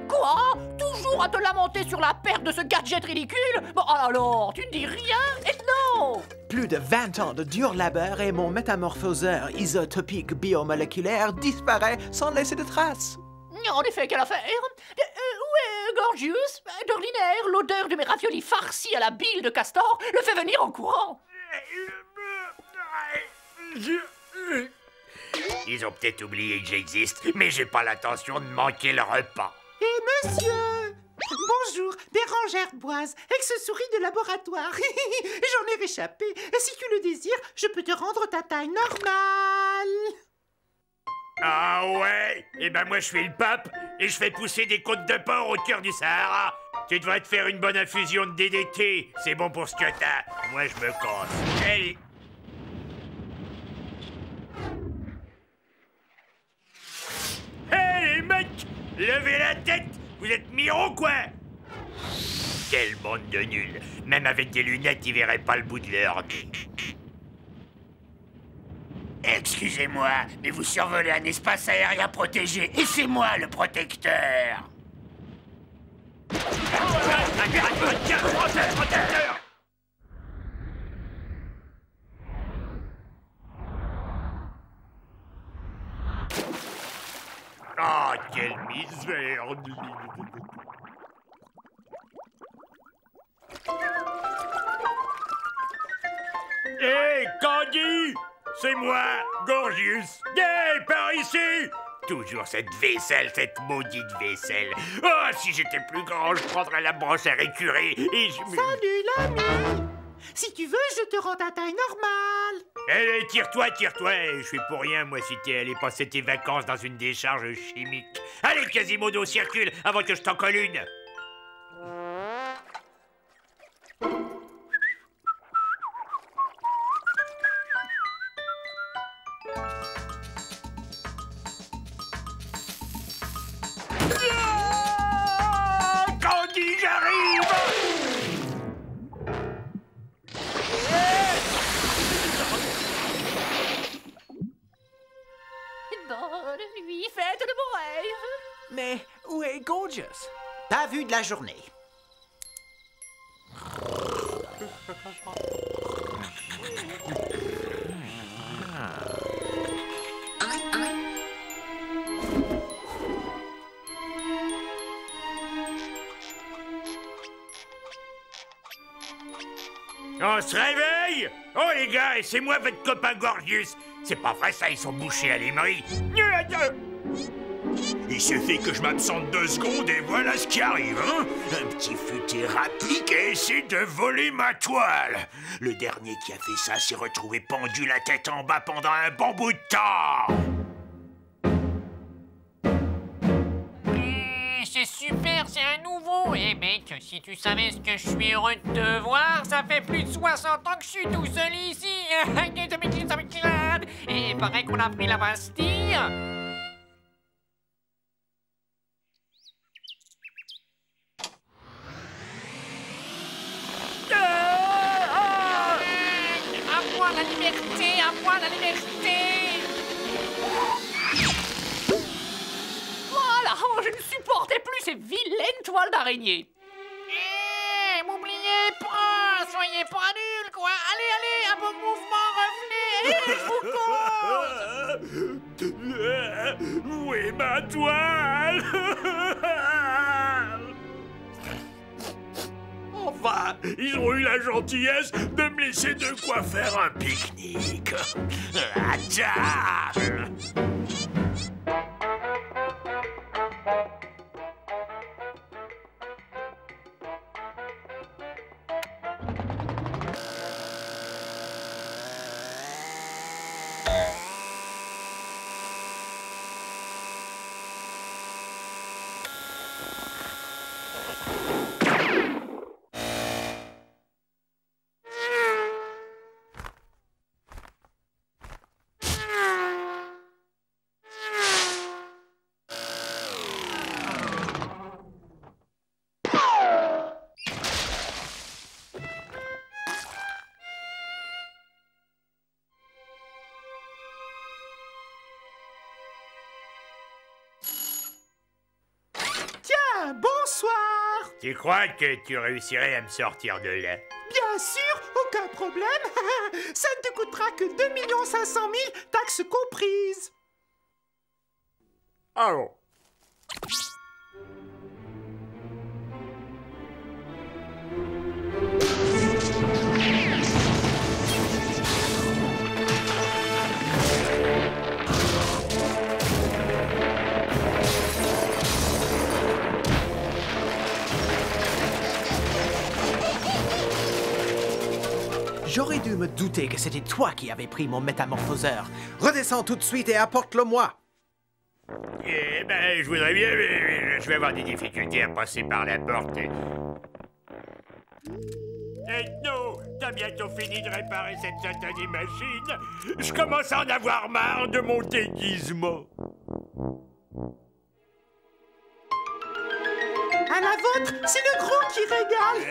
Quoi? Toujours à te lamenter sur la perte de ce gadget ridicule? Bon, alors, tu ne dis rien, Ethno? Plus de 20 ans de dur labeur et mon métamorphoseur isotopique biomoléculaire disparaît sans laisser de traces. En effet, quelle affaire? Où est Gorgius? D'ordinaire, l'odeur de mes raviolis farcis à la bile de castor le fait venir en courant. Ils ont peut-être oublié que j'existe, mais j'ai pas l'intention de manquer le repas. Et monsieur! Bonjour, Bérangère Boise, ex-souris de laboratoire. J'en ai réchappé. Si tu le désires, je peux te rendre ta taille normale. Ah ouais? Eh ben moi je suis le pape et je fais pousser des côtes de porc au cœur du Sahara. Tu devrais te faire une bonne infusion de DDT. C'est bon pour ce que t'as. Moi je me casse. Hey. Hey les mecs! Levez la tête! Vous êtes miro quoi? Quel bande de nuls. Même avec des lunettes, ils verraient pas le bout de leur nez. Excusez-moi, mais vous survolez un espace aérien protégé, et c'est moi le protecteur. Protecteur! Ah, quelle misère! Hé, Candy! C'est moi, Gorgius! Hé, par ici! Toujours cette vaisselle, cette maudite vaisselle! Oh, si j'étais plus grand, je prendrais la broche à récurer et je... Salut l'ami! Si tu veux, je te rends ta taille normale. Allez, tire-toi, je fais pour rien, moi, si t'es allé passer tes vacances dans une décharge chimique. Allez, Quasimodo, circule avant que je t'en colle une. Candy, j'arrive! Bonne nuit, fête de mon rêve. Mais où est Gorgius? Pas vu de la journée. On se réveille! Oh les gars, et c'est moi votre copain Gorgius! C'est pas vrai ça, ils sont bouchés à l'émery! Il suffit que je m'absente 2 secondes et voilà ce qui arrive, hein? Un petit futé rapplique a essayé de voler ma toile! Le dernier qui a fait ça s'est retrouvé pendu la tête en bas pendant un bon bout de temps! C'est super, c'est un nouveau. Eh mec, si tu savais ce que je suis heureux de te voir, ça fait plus de 60 ans que je suis tout seul ici. Et il paraît qu'on a pris la Bastille. À moi la liberté, à moi la liberté. Voilà, je ne supportais plus ces vilaines toiles d'araignée. Eh, m'oubliez pas, soyez pas nuls, quoi. Allez, allez, un bon mouvement, revenez. Je vous cours. Où est ma toile? Enfin, ils ont eu la gentillesse de me laisser de quoi faire un pique-nique. À table! Bonsoir. Tu crois que tu réussirais à me sortir de là? Bien sûr, aucun problème. Ça ne te coûtera que 2 500 000, taxes comprises. Ah bon? J'aurais dû me douter que c'était toi qui avais pris mon métamorphoseur. Redescends tout de suite et apporte-le-moi. Eh ben, je voudrais bien, mais je vais avoir des difficultés à passer par la porte. Ethno, t'as bientôt fini de réparer cette satanée machine? Je commence à en avoir marre de mon déguisement. À la vôtre, c'est le gros qui régale.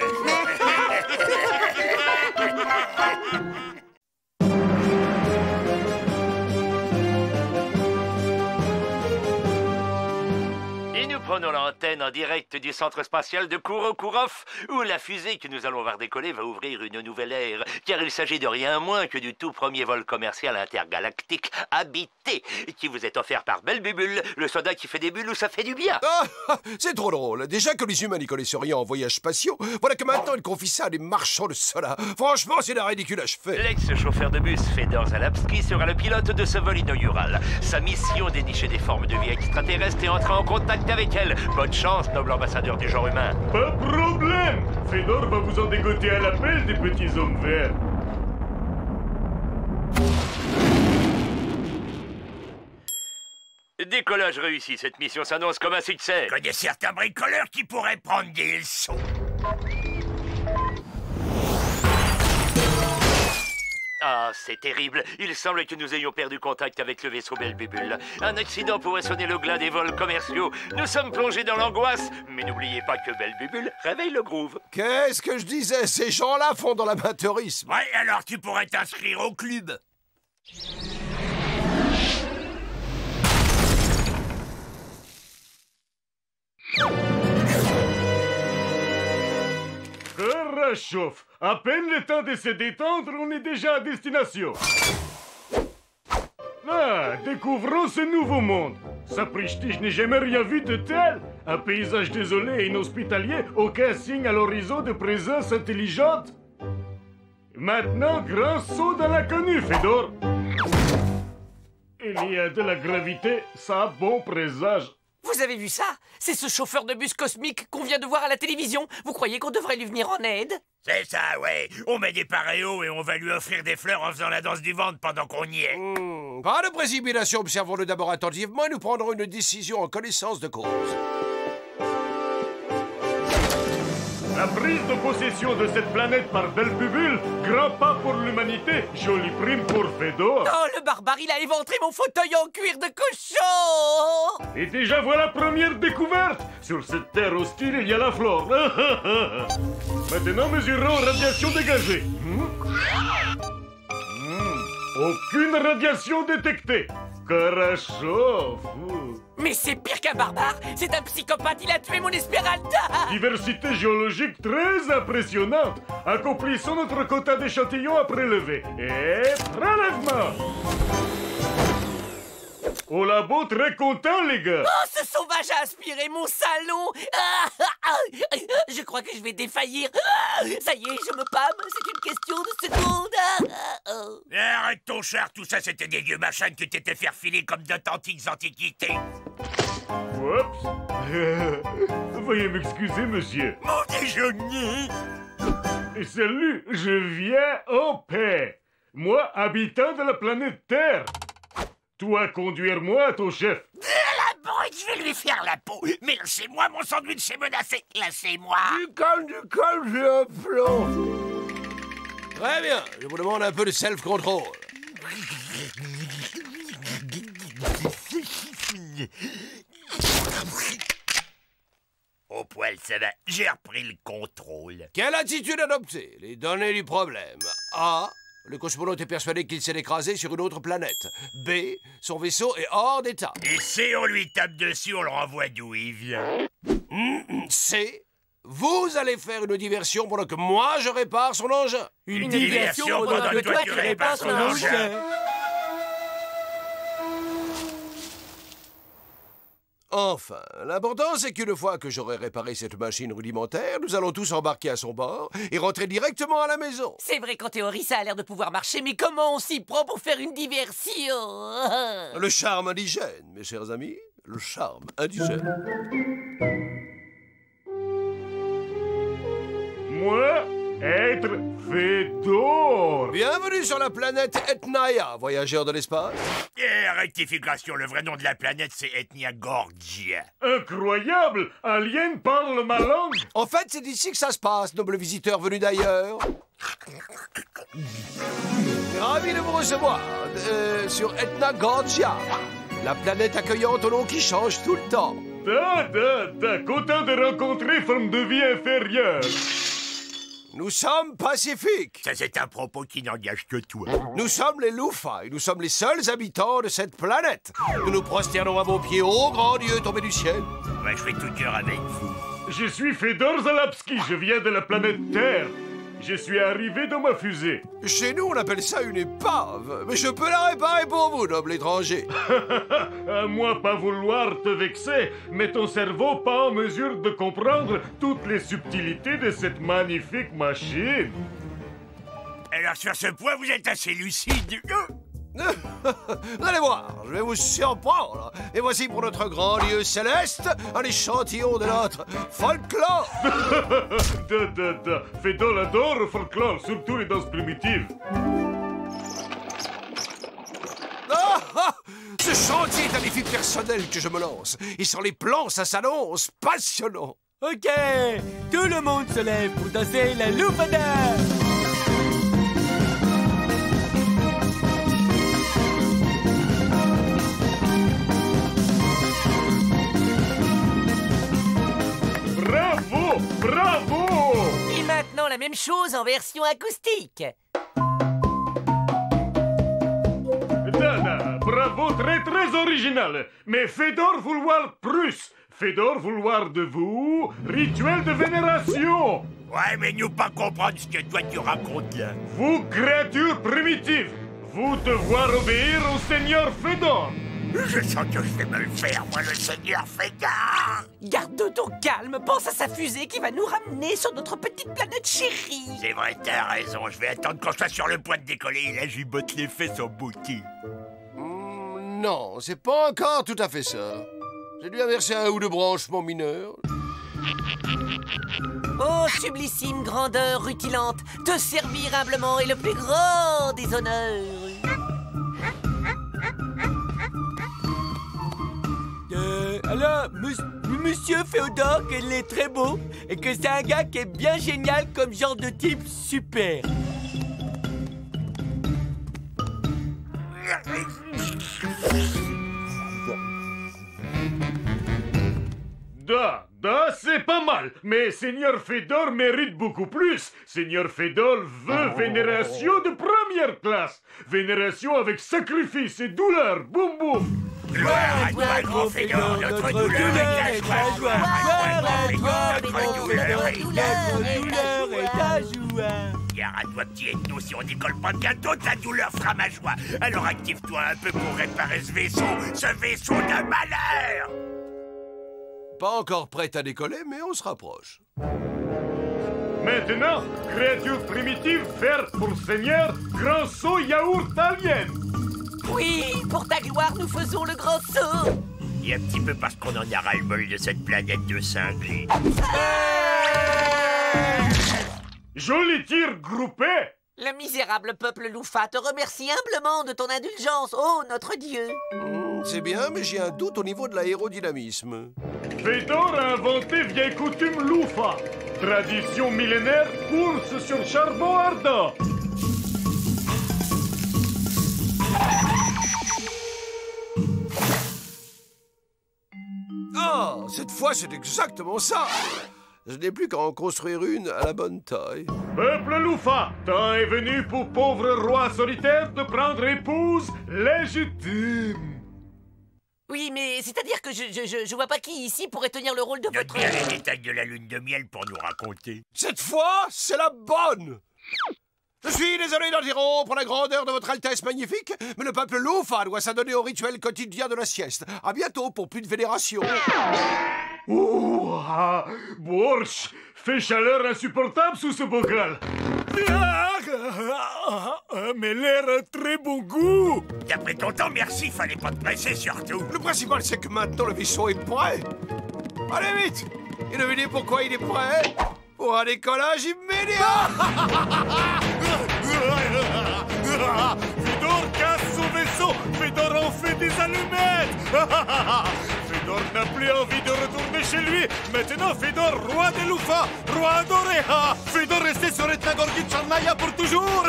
Et nous prenons l'antenne en direct du centre spatial de Kourokourov, où la fusée que nous allons voir décoller va ouvrir une nouvelle ère, car il s'agit de rien moins que du tout premier vol commercial intergalactique habité, qui vous est offert par Belbubule, le soldat qui fait des bulles où ça fait du bien. Ah, c'est trop drôle. Déjà que les humains n'y connaissent rien en voyage spatiaux, voilà que maintenant ils confient ça à des marchands de soda. Franchement, c'est d'un ridicule achevé. L'ex-chauffeur de bus Fedor Zalapski sera le pilote de ce vol inaugural. Sa mission, dénicher des formes de vie extraterrestres et entrer en contact avec elles. Bonne chance, noble ambassadeur du genre humain. Pas de problème. Fedor va vous en dégoter à l'appel des petits hommes verts. Décollage réussi, cette mission s'annonce comme un succès. Je connais certains bricoleurs qui pourraient prendre des leçons. Ah, c'est terrible. Il semble que nous ayons perdu contact avec le vaisseau Belbubule. Un accident pourrait sonner le glas des vols commerciaux. Nous sommes plongés dans l'angoisse. Mais n'oubliez pas que Belbubule réveille le groove. Qu'est-ce que je disais? Ces gens-là font de l'amateurisme. Ouais, alors tu pourrais t'inscrire au club. Réchauffe. À peine le temps de se détendre, on est déjà à destination. Ah, découvrons ce nouveau monde. Sapristi, je n'ai jamais rien vu de tel. Un paysage désolé et inhospitalier, aucun signe à l'horizon de présence intelligente. Maintenant, grand saut dans l'inconnu, Fedor. Il y a de la gravité, ça a bon présage. Vous avez vu ça? C'est ce chauffeur de bus cosmique qu'on vient de voir à la télévision. Vous croyez qu'on devrait lui venir en aide? C'est ça, ouais. On met des paréos et on va lui offrir des fleurs en faisant la danse du ventre pendant qu'on y est. Pas de précipitation, observons-le d'abord attentivement et nous prendrons une décision en connaissance de cause. La prise de possession de cette planète par Belbubule, grand pas pour l'humanité, jolie prime pour Fedor. Oh, le barbare, il a éventré mon fauteuil en cuir de cochon! Et déjà voilà première découverte. Sur cette terre hostile, il y a la flore. Maintenant, mesurons radiation dégagée. Aucune radiation détectée. Karachov. Mais c'est pire qu'un barbare. C'est un psychopathe, il a tué mon Esmeralda. Diversité géologique très impressionnante. Accomplissons notre quota d'échantillons à prélever. Et prélèvement. Au labo, très content, les gars. Oh, ce sauvage a aspiré mon salon. Je crois que je vais défaillir. Ça y est, je me pâme. C'est une question de seconde. Arrête ton char, tout ça c'était des vieux machins que t'étais faire filer comme d'authentiques antiquités. Oups. Veuillez m'excuser, monsieur. Mon déjeuner. Salut, je viens en paix. Moi, habitant de la planète Terre. Toi, conduire-moi, ton chef. La brute, je vais lui faire la peau. Mais laissez-moi, mon sandwich est menacé. Laissez-moi. Du calme, j'ai un plan. Très bien, je vous demande un peu de self-control. Au poil, ça va. J'ai repris le contrôle. Quelle attitude adopter? Les données du problème. A. Le cosmonaute est persuadé qu'il s'est écrasé sur une autre planète. B. Son vaisseau est hors d'état. Et C, on lui tape dessus, on le renvoie d'où il vient. C. Vous allez faire une diversion pendant que moi je répare son engin. Une diversion pendant que toi tu répares son engin. Enfin, l'important c'est qu'une fois que j'aurai réparé cette machine rudimentaire, nous allons tous embarquer à son bord et rentrer directement à la maison. C'est vrai qu'en théorie ça a l'air de pouvoir marcher, mais comment on s'y prend pour faire une diversion? Le charme indigène, mes chers amis, le charme indigène. Moi, être Fedor. Bienvenue sur la planète Etnaia, voyageur de l'espace. Rectification, le vrai nom de la planète, c'est Ethnia Gorgia. Incroyable! Alien parle ma langue! En fait, c'est d'ici que ça se passe, noble visiteur venu d'ailleurs. Ravi de vous recevoir sur Ethna Gorgia, la planète accueillante au nom qui change tout le temps. Content de rencontrer forme de vie inférieure. Nous sommes pacifiques. Ça, c'est un propos qui n'engage que toi. Nous sommes les Lufa et nous sommes les seuls habitants de cette planète. Nous nous prosternons à vos pieds, ô grand Dieu tombé du ciel. Moi, je fais tout cœur avec vous. Je suis Fedor Zalapski, je viens de la planète Terre. Je suis arrivé dans ma fusée. Chez nous, on appelle ça une épave. Mais je peux la réparer pour vous, noble étranger. À moi pas vouloir te vexer, mais ton cerveau pas en mesure de comprendre toutes les subtilités de cette magnifique machine. Alors, sur ce point, vous êtes assez lucide. Vous allez voir, je vais vous surprendre. Et voici pour notre grand Dieu céleste un échantillon de notre folklore. Fedor adore le folklore, surtout les danses primitives. Ce chantier est un défi personnel que je me lance. Et sur les plans, ça s'annonce passionnant. Ok, tout le monde se lève pour danser la loufada. Bravo, bravo. Et maintenant la même chose en version acoustique. Bravo, très original. Mais Fedor vouloir plus. Fedor vouloir de vous rituel de vénération. Ouais, mais nous pas comprendre ce que toi tu racontes là. Vous, créatures primitives, vous devoir obéir au Seigneur Fedor. Je sens que je vais me le faire, moi, le Seigneur Fedor. Garde ton calme, pense à sa fusée qui va nous ramener sur notre petite planète chérie. C'est vrai, t'as raison, je vais attendre qu'on soit sur le point de décoller et là, je lui botte les fesses en bouti. Non, c'est pas encore tout à fait ça. J'ai dû inverser un ou deux branchements mineurs. Oh, sublissime grandeur rutilante, te servir humblement est le plus grand des honneurs. Alors, Monsieur Féodor, qu'il est très beau et que c'est un gars qui est bien génial comme genre de type super. C'est pas mal, mais Seigneur Fedor mérite beaucoup plus. Seigneur Fedor veut vénération de première classe. Vénération avec sacrifice et douleur. Boum boum. Gloire à toi, grand Fedor, notre douleur est ta joie. Gloire à toi, notre douleur est ta joie. Gare à toi, petit ethno, si on décolle pas bientôt, ta douleur fera ma joie. Alors active-toi un peu pour réparer ce vaisseau de malheur. Pas encore prête à décoller, mais on se rapproche. Maintenant, créature primitive, faire pour Seigneur, grand saut yaourt alien. Oui, pour ta gloire, nous faisons le grand saut. Et un petit peu parce qu'on en a ras-le-bol de cette planète de cinglés. Joli tir groupé. Le misérable peuple Lufa te remercie humblement de ton indulgence, ô notre Dieu. C'est bien, mais j'ai un doute au niveau de l'aérodynamisme. Fedor a inventé vieille coutume Lufa. Tradition millénaire, course sur charbon ardent. Ah, cette fois, c'est exactement ça. Je n'ai plus qu'à en construire une à la bonne taille. Peuple Lufa, temps est venu pour pauvre roi solitaire de prendre épouse légitime. Oui, mais c'est-à-dire que je vois pas qui ici pourrait tenir le rôle de votre... Note bien les détails de la lune de miel pour nous raconter. Cette fois, c'est la bonne. Je suis désolé d'interrompre la grandeur de votre Altesse magnifique, mais le peuple Lufa doit s'adonner au rituel quotidien de la sieste. À bientôt pour plus de vénération. Ouah, Borsch, fait chaleur insupportable sous ce bocal. Mais l'air a très bon goût. D'après ton temps, merci, fallait pas te presser surtout. Le principal, c'est que maintenant le vaisseau est prêt. Allez vite. Et devinez pourquoi il est prêt? Pour un décollage immédiat. Fedor casse son vaisseau. Fedor en fait des allumettes. Fedor n'a plus envie de retourner chez lui. Maintenant, Fedor, roi de Lufa, roi adoré. Fedor resté sur Etna Gorgit Charnaya pour toujours.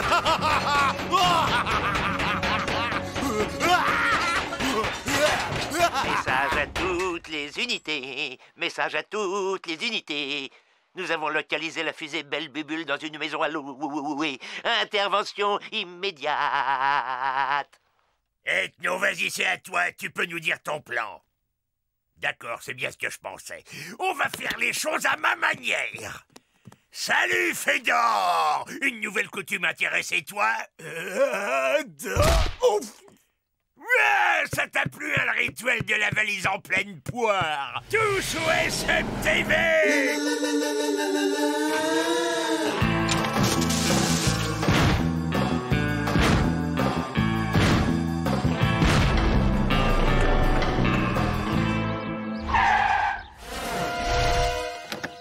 Message à toutes les unités. Message à toutes les unités. Nous avons localisé la fusée Belle Bubule dans une maison à louer. Intervention immédiate. Ethno, vas-y, c'est à toi. Tu peux nous dire ton plan. D'accord, c'est bien ce que je pensais. On va faire les choses à ma manière. Salut, Fédor! Une nouvelle coutume intéresse et toi? Ouf! Ah, ça t'a plu, hein, le rituel de la valise en pleine poire? Tous au SMTV!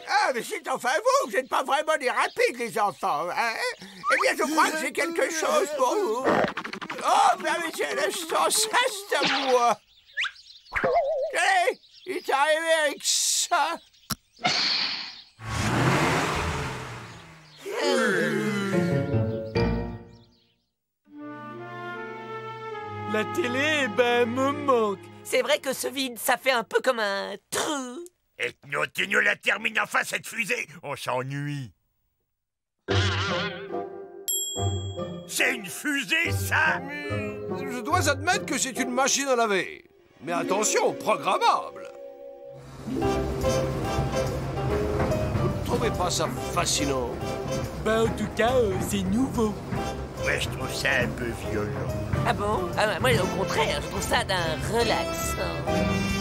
Ah, mais c'est enfin vous n'êtes pas vraiment des rapides, les enfants, hein? Eh bien, je crois que j'ai quelque chose pour vous. Oh, mais quel instant, ça, c'est à moi. Allez, il est arrivé avec ça. La télé, ben, me manque. C'est vrai que ce vide, ça fait un peu comme un trou. Ethno, tu nous la termines enfin, cette fusée. On s'ennuie. C'est une fusée, ça? Je dois admettre que c'est une machine à laver. Mais attention, programmable. Vous ne trouvez pas ça fascinant? Ben, en tout cas, c'est nouveau. Ouais, je trouve ça un peu violent. Ah bon? Ah, moi, au contraire, je trouve ça d'un relaxant.